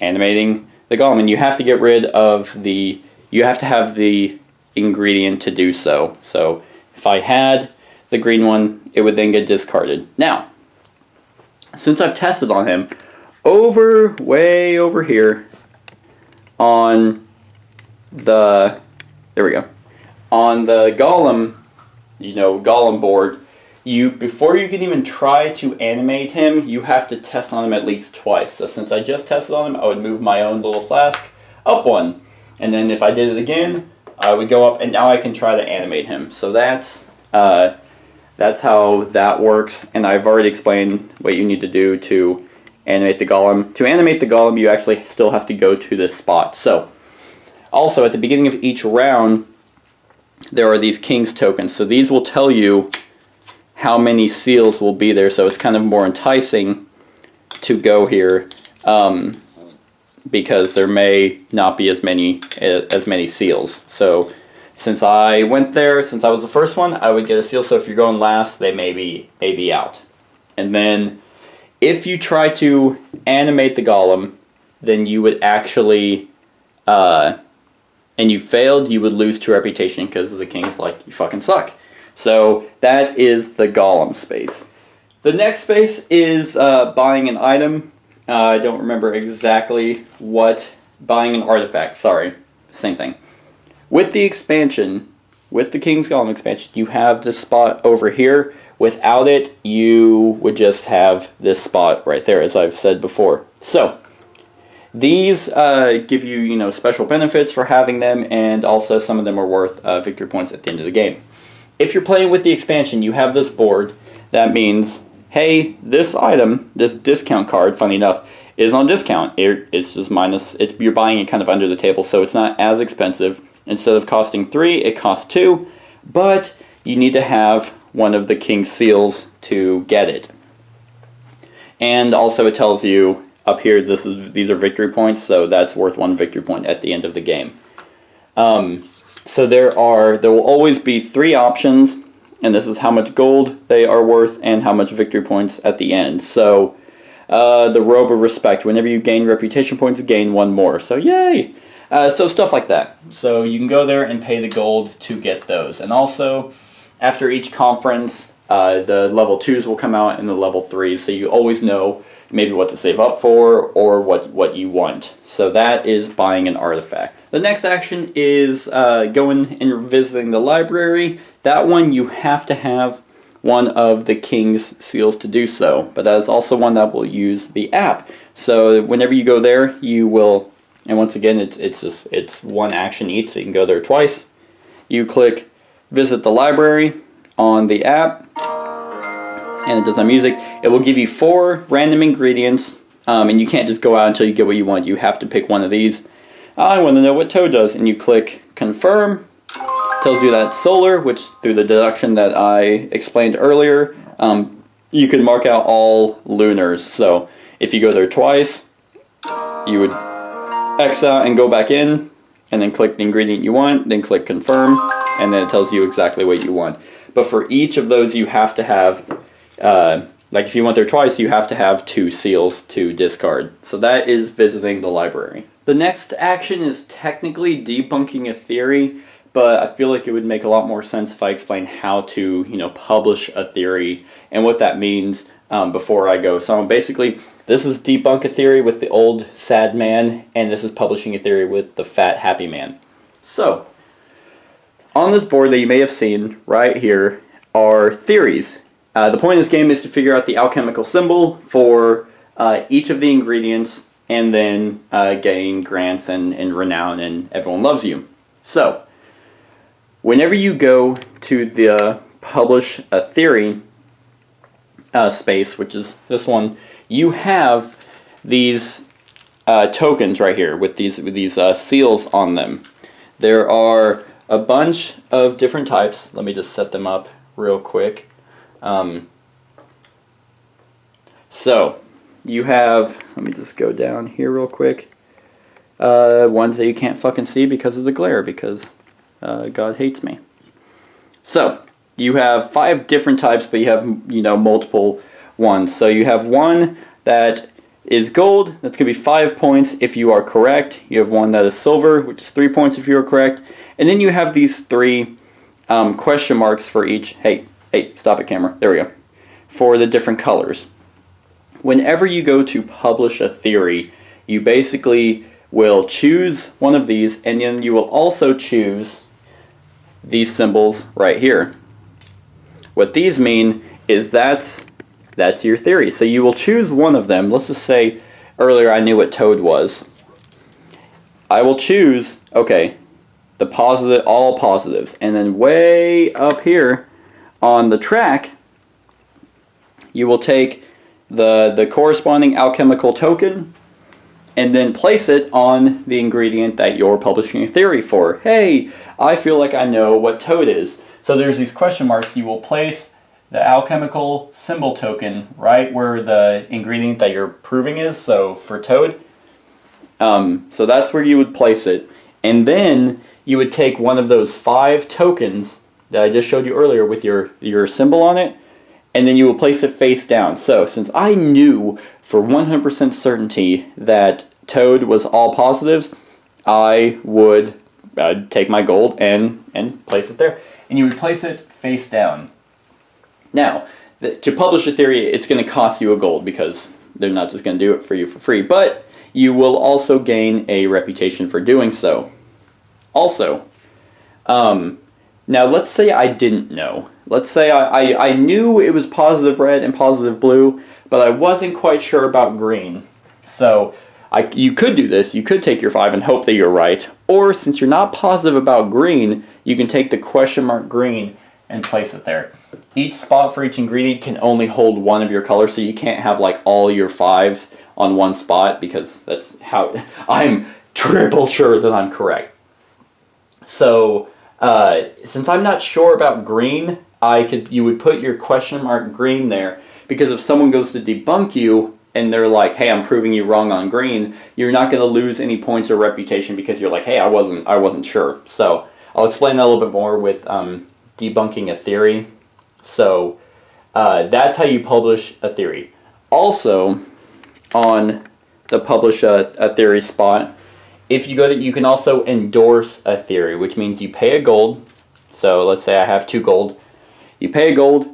animating the Golem, and you have to get rid of you have to have the ingredient to do so. So if I had the green one, it would then get discarded. Now, since I've tested on him, way over here on the, there we go, on the Golem, Golem board, before you can even try to animate him, you have to test on him at least twice. So since I just tested on him, I would move my own little flask up one, and then if I did it again, I would go up, and now I can try to animate him. So that's how that works, and I've already explained what you need to do to animate the Golem. To animate the Golem, you actually still have to go to this spot. So also at the beginning of each round, there are these King's tokens. So these will tell you how many seals will be there, so it's kind of more enticing to go here, because there may not be as many seals. So since I went there, since I was the first one, I would get a seal. So if you're going last, they may be out. And then if you try to animate the Golem, then you would actually, and you failed, you would lose 2 reputation because the king's like, you fucking suck. So that is the Golem space. The next space is buying an item. I don't remember exactly what, buying an artifact, sorry, same thing. With the expansion, with the King's Golem expansion, you have this spot over here. Without it, you would just have this spot right there, as I've said before. So these give you, special benefits for having them, and also some of them are worth victory points at the end of the game. If you're playing with the expansion, you have this board. That means, hey, this item, this discount card, funny enough, is on discount. It's just you're buying it kind of under the table, so it's not as expensive. Instead of costing 3, it costs 2, but you need to have one of the King's seals to get it. And also it tells you up here, these are victory points, so that's worth 1 victory point at the end of the game. So there will always be 3 options, and this is how much gold they are worth and how much victory points at the end. So the Robe of Respect, whenever you gain reputation points, gain 1 more. So yay! So stuff like that. So you can go there and pay the gold to get those. And also, after each conference, the level 2s will come out and the level 3s, so you always know maybe what to save up for or what you want. So that is buying an artifact. The next action is going and visiting the library. That one you have to have one of the King's seals to do so, but that is also one that will use the app. So whenever you go there, you will And once again, it's one action each, so you can go there twice. You click visit the library on the app, and it does that music. It will give you 4 random ingredients, and you can't just go out until you get what you want. You have to pick one of these. I want to know what Toad does, and you click confirm. Tells you that solar, which through the deduction that I explained earlier, you can mark out all lunars. So if you go there twice, you would X out and go back in, and then click the ingredient you want, then click confirm, and then it tells you exactly what you want. But for each of those, you have to have, like if you went there twice, you have to have 2 seals to discard. So that is visiting the library. The next action is technically debunking a theory, but I feel like it would make a lot more sense if I explain how to, publish a theory and what that means before I go. So basically, this is debunk a theory with the old sad man, and this is publishing a theory with the fat happy man. So, on this board that you may have seen right here are theories. The point of this game is to figure out the alchemical symbol for each of the ingredients, and then gain grants and renown, and everyone loves you. So, whenever you go to the publish a theory space, which is this one, you have these tokens right here with these seals on them. There are a bunch of different types. Let me just set them up real quick. So you have, let me just go down here real quick. Ones that you can't fucking see because of the glare, because God hates me. So you have 5 different types, but you have multiple ones. So you have one that is gold. That's going to be 5 points if you are correct. You have one that is silver, which is 3 points if you are correct. And then you have these 3 question marks for each. Hey, stop it, camera. There we go. For the different colors. Whenever you go to publish a theory, you basically will choose one of these, and then you will also choose these symbols right here. What these mean is that's your theory. So you will choose one of them. Let's just say earlier I knew what Toad was. I will choose, okay, the positive, all positives, and then way up here on the track, you will take the corresponding alchemical token and then place it on the ingredient that you're publishing a theory for. Hey, I feel like I know what Toad is. So there's these question marks. You will place the alchemical symbol token right where the ingredient that you're proving is. So for Toad, so that's where you would place it. And then you would take one of those 5 tokens that I just showed you earlier with your symbol on it, and then you will place it face down. So since I knew for 100% certainty that Toad was all positives, I would take my gold and place it there. And you would place it face down. Now, to publish a theory, it's going to cost you a gold because they're not just going to do it for you for free. But you will also gain a reputation for doing so. Also, now let's say I didn't know. Let's say I knew it was positive red and positive blue, but I wasn't quite sure about green. So you could do this. You could take your 5 and hope that you're right. Or since you're not positive about green, you can take the question mark green and place it there. Each spot for each ingredient can only hold one of your colors, so you can't have like all your 5s on one spot, because that's how I'm triple sure that I'm correct. So since I'm not sure about green, you would put your question mark green there, because if someone goes to debunk you and they're like, hey, I'm proving you wrong on green, you're not going to lose any points or reputation because you're like, hey, I wasn't sure. So I'll explain that a little bit more with debunking a theory. So that's how you publish a theory. Also, on the publish a theory spot, if you go to, you can also endorse a theory, which means you pay a gold. So let's say I have 2 gold. You pay a gold,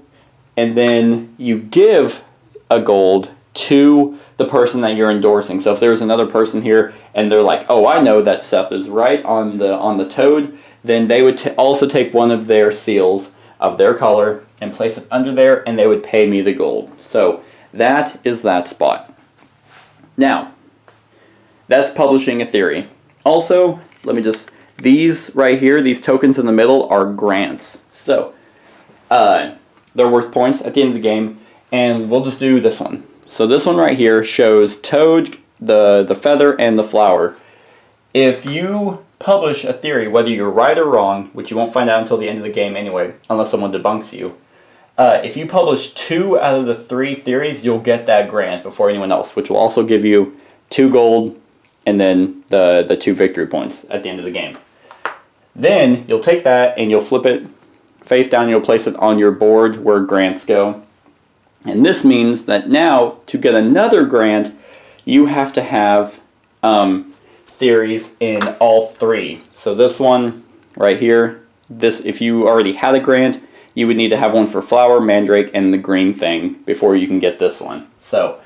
and then you give a gold to the person that you're endorsing. So if there's another person here and they're like, oh, I know that Seth is right on the Toad, then they would also take one of their seals of their color and place it under there, and they would pay me the gold. So that is that spot. Now, that's publishing a theory. Also, these right here, these tokens in the middle are grants. So, they're worth points at the end of the game, and we'll just do this one. So this one right here shows Toad, the feather, and the flower. If you publish a theory, whether you're right or wrong, which you won't find out until the end of the game anyway, unless someone debunks you, if you publish 2 out of the 3 theories, you'll get that grant before anyone else, which will also give you 2 gold and then the 2 victory points at the end of the game. Then you'll take that and you'll flip it face down, you'll place it on your board where grants go. And this means that now, to get another grant, you have to have theories in all 3. So this one right here, if you already had a grant, you would need to have one for flower, mandrake, and the green thing before you can get this one. So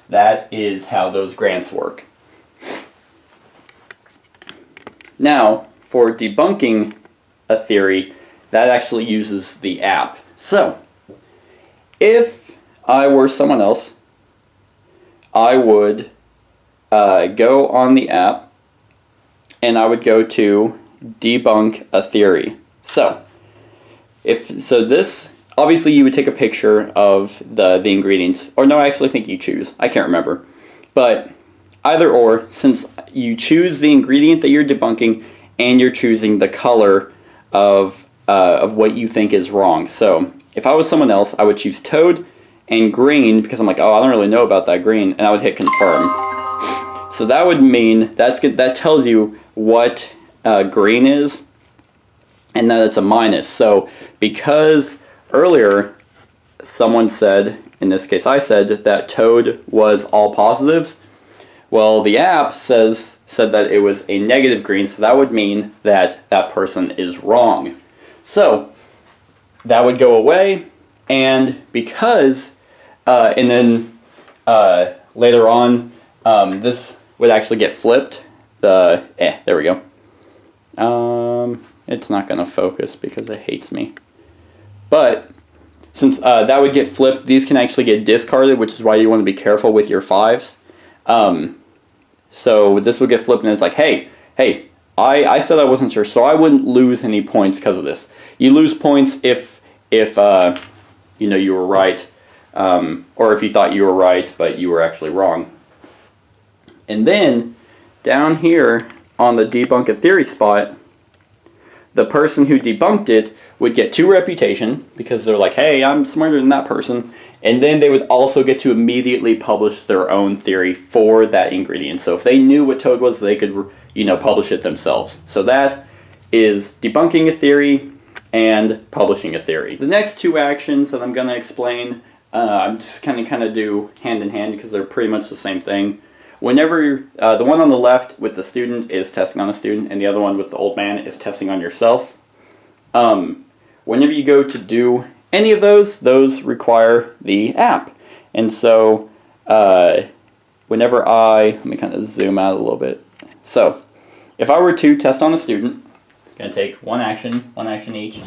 that is how those grants work. Now, for debunking a theory, that actually uses the app. So, if I were someone else, I would go on the app and I would go to debunk a theory. So, this, obviously you would take a picture of the ingredients, or no, I actually think you choose. I can't remember. But either or, since you choose the ingredient that you're debunking and you're choosing the color of what you think is wrong. So if I was someone else, I would choose Toad and green because I'm like, oh, I don't really know about that green, and I would hit confirm. So that would mean that tells you what green is, and that it's a minus. So because earlier someone said, in this case I said, that Toad was all positives, well, the app said that it was a negative green, so that would mean that that person is wrong. So that would go away, and because, and then later on, this would actually get flipped. There we go. It's not going to focus because it hates me. But since that would get flipped, these can actually get discarded, which is why you want to be careful with your 5s. So this would get flipped, and it's like, hey, I said I wasn't sure, so I wouldn't lose any points because of this. You lose points if you were right, or if you thought you were right, but you were actually wrong. And then, down here on the debunk a theory spot, the person who debunked it would get 2 reputation, because they're like, hey, I'm smarter than that person. And then they would also get to immediately publish their own theory for that ingredient. So if they knew what Toad was, they could, publish it themselves. So that is debunking a theory and publishing a theory. The next 2 actions that I'm going to explain, I'm just kind of do hand in hand because they're pretty much the same thing. Whenever the one on the left with the student is testing on a student, and the other one with the old man is testing on yourself. Whenever you go to do any of those require the app. And so whenever let me kind of zoom out a little bit. So if I were to test on a student, it's going to take one action each.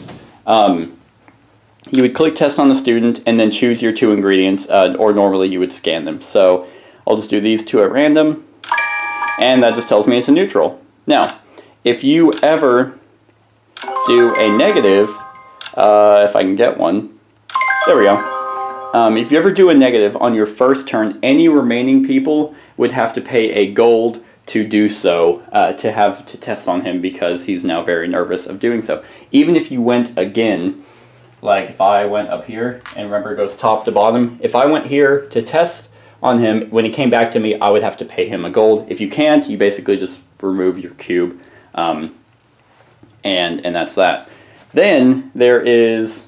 You would click test on the student and then choose your 2 ingredients, or normally you would scan them. So I'll just do these 2 at random, and that just tells me it's a neutral. Now, if you ever do a negative, if I can get one, there we go. If you ever do a negative on your first turn, any remaining people would have to pay a gold to do so, to test on him, because he's now very nervous of doing so. Even if you went again, like if I went up here, and remember it goes top to bottom, if I went here to test on him, when he came back to me, I would have to pay him a gold. If you can't, you basically just remove your cube, and that's that. Then there is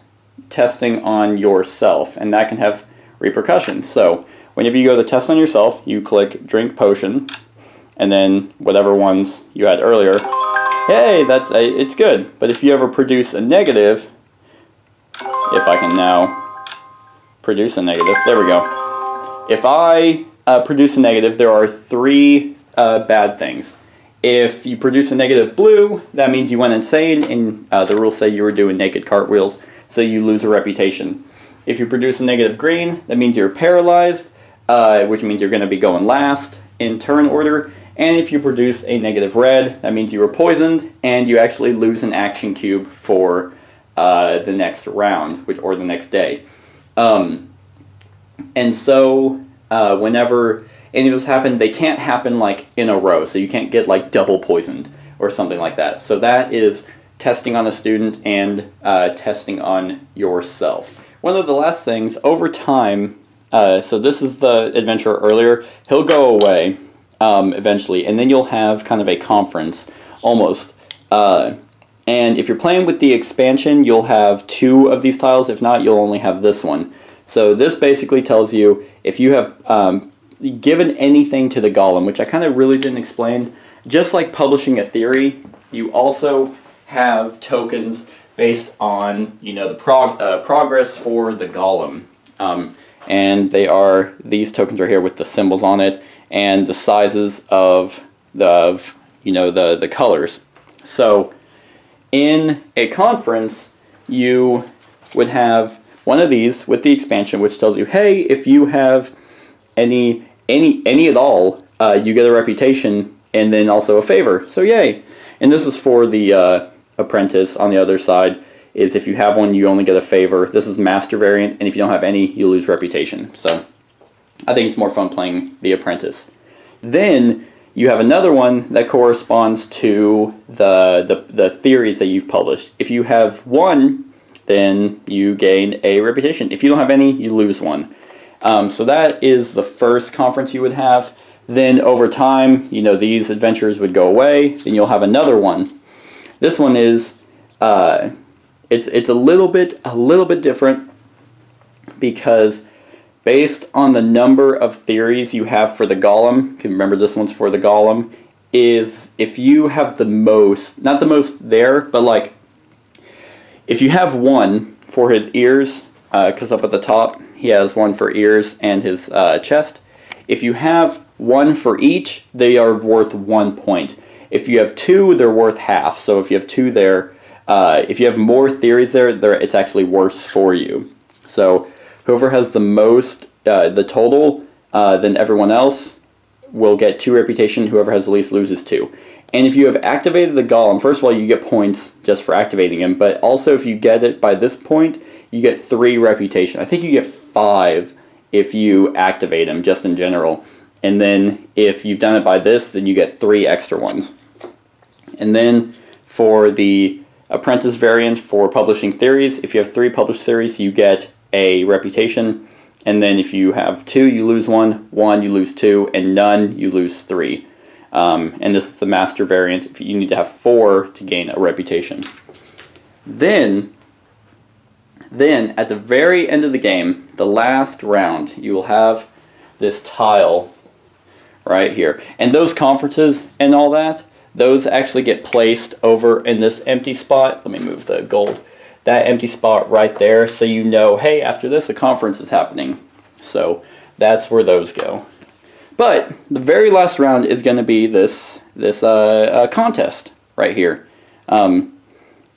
testing on yourself, and that can have repercussions. So whenever you go to test on yourself, you click drink potion, and then whatever ones you had earlier, hey, it's good. But if you ever produce a negative, if I can now produce a negative, there we go. If I produce a negative, there are 3 bad things. If you produce a negative blue, that means you went insane, and the rules say you were doing naked cartwheels, so you lose a reputation. If you produce a negative green, that means you're paralyzed, which means you're going to be going last in turn order. And if you produce a negative red, that means you were poisoned, and you actually lose an action cube for the next round, or the next day. And so whenever any of those happen, they can't happen like in a row, so you can't get like double poisoned or something like that. So that is testing on a student and testing on yourself. One of the last things, over time, so this is the adventurer earlier, he'll go away eventually, and then you'll have kind of a conference, almost. And if you're playing with the expansion, you'll have 2 of these tiles. If not, you'll only have this one. So this basically tells you if you have given anything to the Golem, which I kind of really didn't explain. Just like publishing a theory, you also have tokens based on, you know, the progress for the Golem. And they are these tokens right here with the symbols on it and the sizes of the colors. So in a conference, you would have one of these with the expansion, which tells you, hey, if you have any at all, you get a reputation and then also a favor. So yay! And this is for the apprentice. On the other side is if you have one, you only get a favor. This is master variant, and if you don't have any, you lose reputation. So I think it's more fun playing the apprentice. Then you have another one that corresponds to the theories that you've published. If you have one, then you gain a reputation. If you don't have any, you lose one. So that is the first conference you would have. Then over time, you know, these adventures would go away. Then you'll have another one. This one is it's a little bit different because based on the number of theories you have for the Golem, can remember this one's for the Golem, is if you have the most, not the most there, but like if you have one for his ears, because up at the top he has one for ears and his chest. If you have one for each, they are worth 1 point. If you have 2, they're worth half. So if you have 2 there, if you have more theories there, it's actually worse for you. So whoever has the most, the total, than everyone else will get 2 reputation. Whoever has the least loses 2. And if you have activated the Golem, first of all, you get points just for activating him. But also if you get it by this point, you get 3 reputation. I think you get 5 if you activate him, just in general. And then if you've done it by this, then you get 3 extra ones. And then for the apprentice variant for publishing theories, if you have 3 published theories, you get a reputation. And then if you have 2, you lose 1, 1 you lose 2, and none you lose 3. And this is the master variant. If you need to have 4 to gain a reputation. Then at the very end of the game, the last round, you will have this tile right here. And those conferences and all that, those actually get placed over in this empty spot. Let me move the gold. That empty spot right there, so you know, hey, after this, a conference is happening. So that's where those go. But the very last round is going to be this contest right here.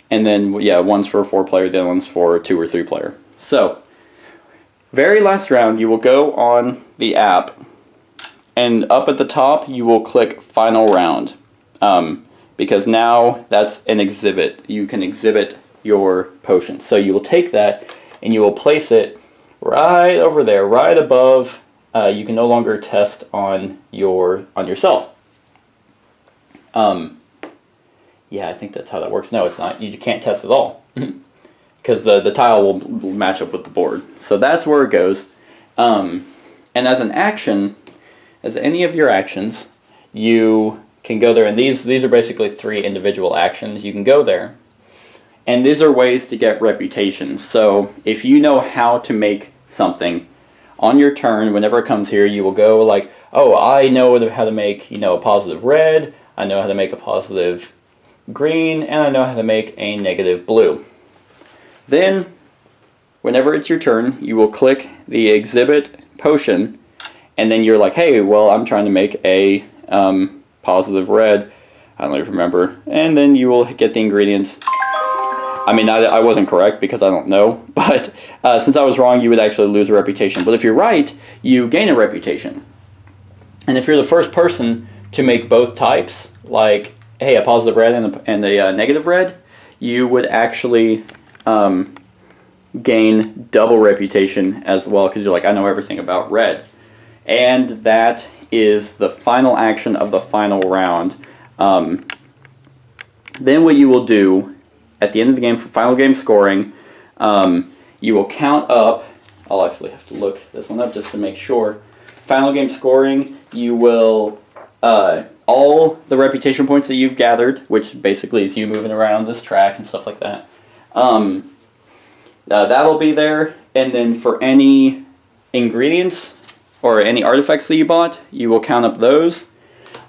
And then, yeah, one's for a 4-player, the other one's for a 2 or 3-player. So, very last round, you will go on the app, and up at the top, you will click Final Round. Because now that's an exhibit. You can exhibit your potion. So you will take that, and you will place it right over there, right above. You can no longer test on yourself. Yeah, I think that's how that works. No, it's not. You can't test at all. Because the tile will match up with the board. So that's where it goes. And as an action, as any of your actions, you can go there. And these are basically 3 individual actions. You can go there. And these are ways to get reputation. So if you know how to make something, on your turn, whenever it comes here, you will go like, oh, I know how to make, a positive red. I know how to make a positive green, and I know how to make a negative blue. Then, whenever it's your turn, you will click the exhibit potion, and then you're like, hey, well, I'm trying to make a positive red. I don't even remember. And then you will get the ingredients. I mean, I wasn't correct because I don't know, but since I was wrong, you would actually lose a reputation. But if you're right, you gain a reputation. And if you're the first person to make both types, like, hey, a positive red and a negative red, you would actually gain double reputation as well, because you're like, I know everything about red. And that is the final action of the final round. Then what you will do at the end of the game for final game scoring, you will count up. I'll actually have to look this one up just to make sure. Final game scoring, you will all the reputation points that you've gathered, which basically is you moving around this track and stuff like that. That'll be there, and then for any ingredients or any artifacts that you bought, you will count up those.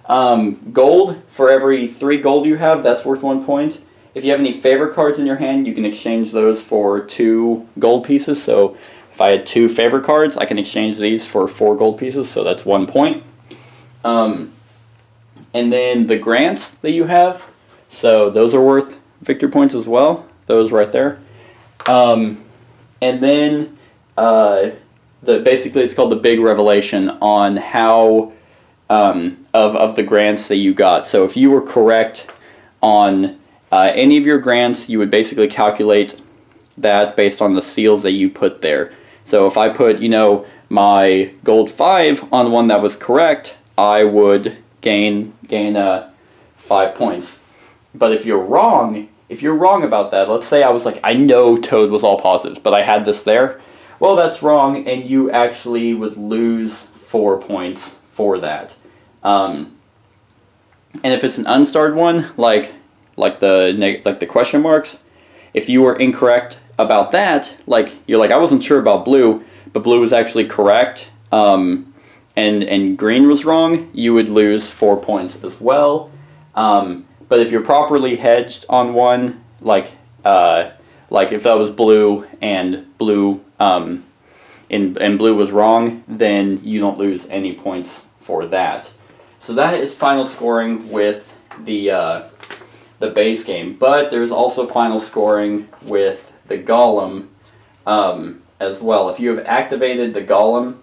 Gold, for every 3 gold you have, that's worth 1 point. If you have any favor cards in your hand, you can exchange those for 2 gold pieces. So if I had 2 favor cards, I can exchange these for 4 gold pieces, so that's 1 point. And then the grants that you have, so those are worth victory points as well. Those right there. And then basically it's called the big revelation on how of the grants that you got. So if you were correct on any of your grants, you would basically calculate that based on the seals that you put there. So if I put, my gold 5 on one that was correct, I would gain 5 points. But if you're wrong about that, let's say I was like, I know Toad was all positives, but I had this there. Well, that's wrong, and you actually would lose 4 points for that. And if it's an unstarred one, like the question marks, if you were incorrect about that, you're like, I wasn't sure about blue, but blue was actually correct, and green was wrong, you would lose 4 points as well. But if you're properly hedged on one, like if that was blue and blue and blue was wrong, then you don't lose any points for that. So that is final scoring with the base game. But there's also final scoring with the Golem as well. If you have activated the Golem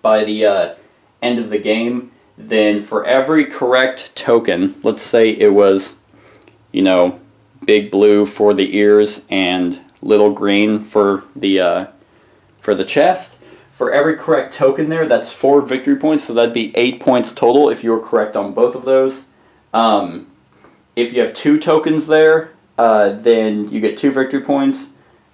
by the end of the game, then for every correct token, let's say it was, big blue for the ears and little green for the chest, for every correct token there, that's 4 victory points, so that'd be 8 points total if you were correct on both of those. If you have 2 tokens there, then you get 2 victory points,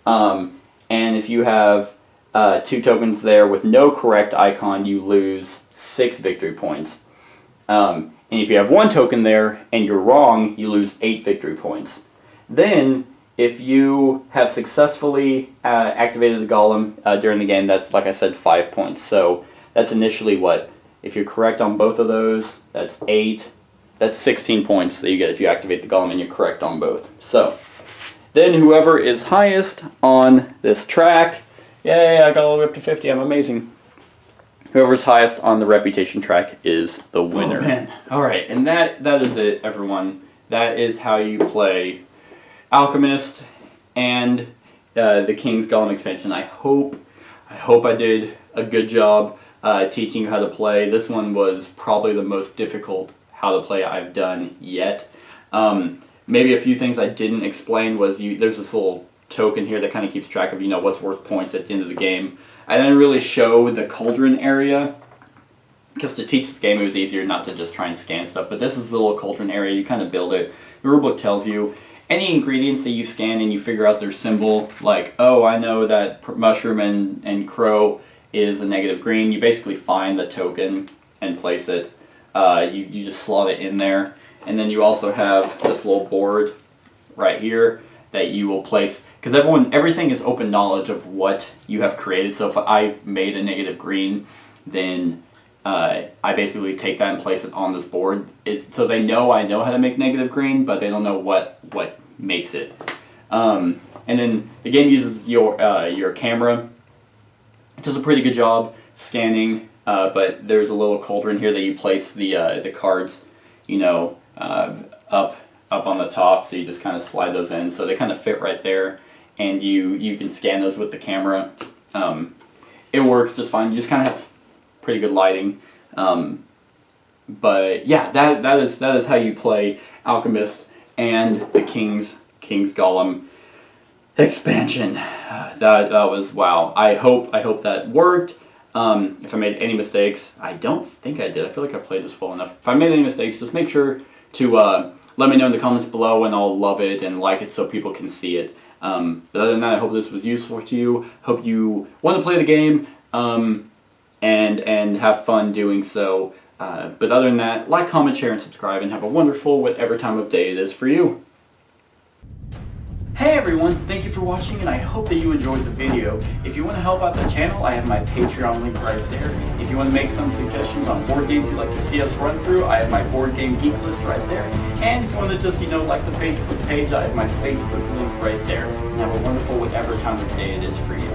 and if you have 2 tokens there with no correct icon, you lose 6 victory points. And if you have 1 token there and you're wrong, you lose 8 victory points. Then, if you have successfully activated the Golem during the game, that's, like I said, 5 points. So that's initially what? If you're correct on both of those, that's 8. That's 16 points that you get if you activate the Golem and you're correct on both. So then whoever is highest on this track, yay, I got all the way up to 50, I'm amazing. Whoever's highest on the reputation track is the winner. Oh, man. All right, and that is it, everyone. That is how you play Alchemist and the King's Golem expansion. I hope I did a good job teaching you how to play. This one was probably the most difficult how to play I've done yet. Maybe a few things I didn't explain was there's this little token here that kind of keeps track of what's worth points at the end of the game. I didn't really show the cauldron area because to teach the game it was easier not to just try and scan stuff, but this is the little cauldron area. You kind of build it. The rulebook tells you any ingredients that you scan and you figure out their symbol, like, oh, I know that mushroom and crow is a negative green. You basically find the token and place it. You just slot it in there. And then you also have this little board right here that you will place, because everything is open knowledge of what you have created. So if I made a negative green, then I basically take that and place it on this board. So they know I know how to make negative green, but they don't know what makes it. And then the game uses your camera. It does a pretty good job scanning, but there's a little cauldron here that you place the cards, up on the top, so you just kind of slide those in, so they kind of fit right there, and you can scan those with the camera. It works just fine. You just kind of have pretty good lighting. But yeah, that is how you play Alchemist and the King's Golem expansion. That was wow. I hope that worked. If I made any mistakes, I don't think I did. I feel like I played this well enough. If I made any mistakes, just make sure to let me know in the comments below, and I'll love it and like it so people can see it. But other than that, I hope this was useful to you. Hope you want to play the game and have fun doing so. But other than that, like, comment, share, and subscribe, and have a wonderful whatever time of day it is for you. Hey everyone, thank you for watching, and I hope that you enjoyed the video. If you want to help out the channel, I have my Patreon link right there. If you want to make some suggestions on board games you'd like to see us run through, I have my board game geek list right there. And if you want to just, like the Facebook page, I have my Facebook link right there. And have a wonderful whatever time of day it is for you.